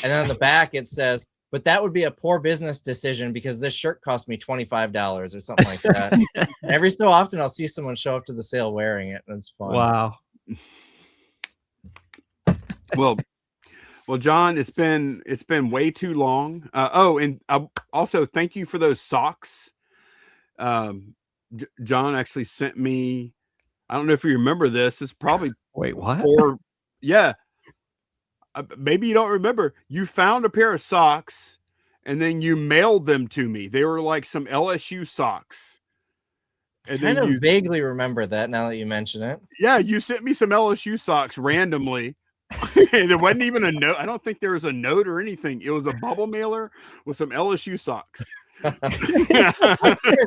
Speaker 2: And then on the back it says, but that would be a poor business decision because this shirt cost me $25 or something like that. And every so often I'll see someone show up to the sale wearing it, and it's fun.
Speaker 1: Wow.
Speaker 3: Well, John, it's been way too long. And also thank you for those socks. John actually sent me. I don't know if you remember this. It's probably
Speaker 1: wait, what?
Speaker 3: Or yeah, maybe you don't remember. You found a pair of socks, and then you mailed them to me. They were like some LSU socks.
Speaker 2: And I kind of vaguely remember that now that you mention it.
Speaker 3: Yeah, you sent me some LSU socks randomly. There wasn't even a note. I don't think there was a note or anything. It was a bubble mailer with some LSU socks.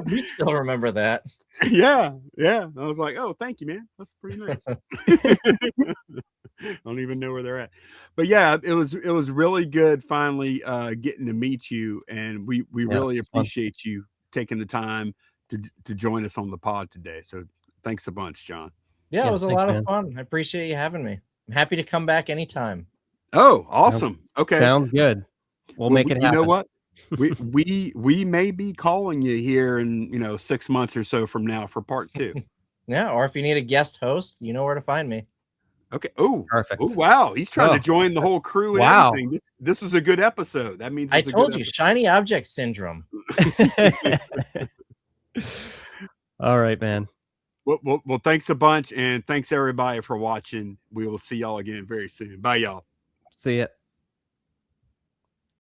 Speaker 2: You still remember that?
Speaker 3: Yeah. I was like, oh, thank you, man. That's pretty nice. I don't even know where they're at. But yeah, it was really good finally getting to meet you, and we really appreciate you taking the time to join us on the pod today. So thanks a bunch, John.
Speaker 2: Yeah, it was a lot of fun. I appreciate you having me. I'm happy to come back anytime.
Speaker 3: Oh, awesome. Okay.
Speaker 1: Sounds good. We'll make it happen.
Speaker 3: You know what? we may be calling you here in 6 months or so from now for part 2.
Speaker 2: Yeah, or if you need a guest host, you know where to find me.
Speaker 3: Okay. Oh,
Speaker 1: perfect.
Speaker 3: Oh, wow. He's trying to join the whole crew and everything. This was a good episode. That means
Speaker 2: I told you, shiny object syndrome.
Speaker 1: All right, man.
Speaker 3: Well, thanks a bunch, and thanks everybody for watching. We will see y'all again very soon. Bye, y'all.
Speaker 1: See ya.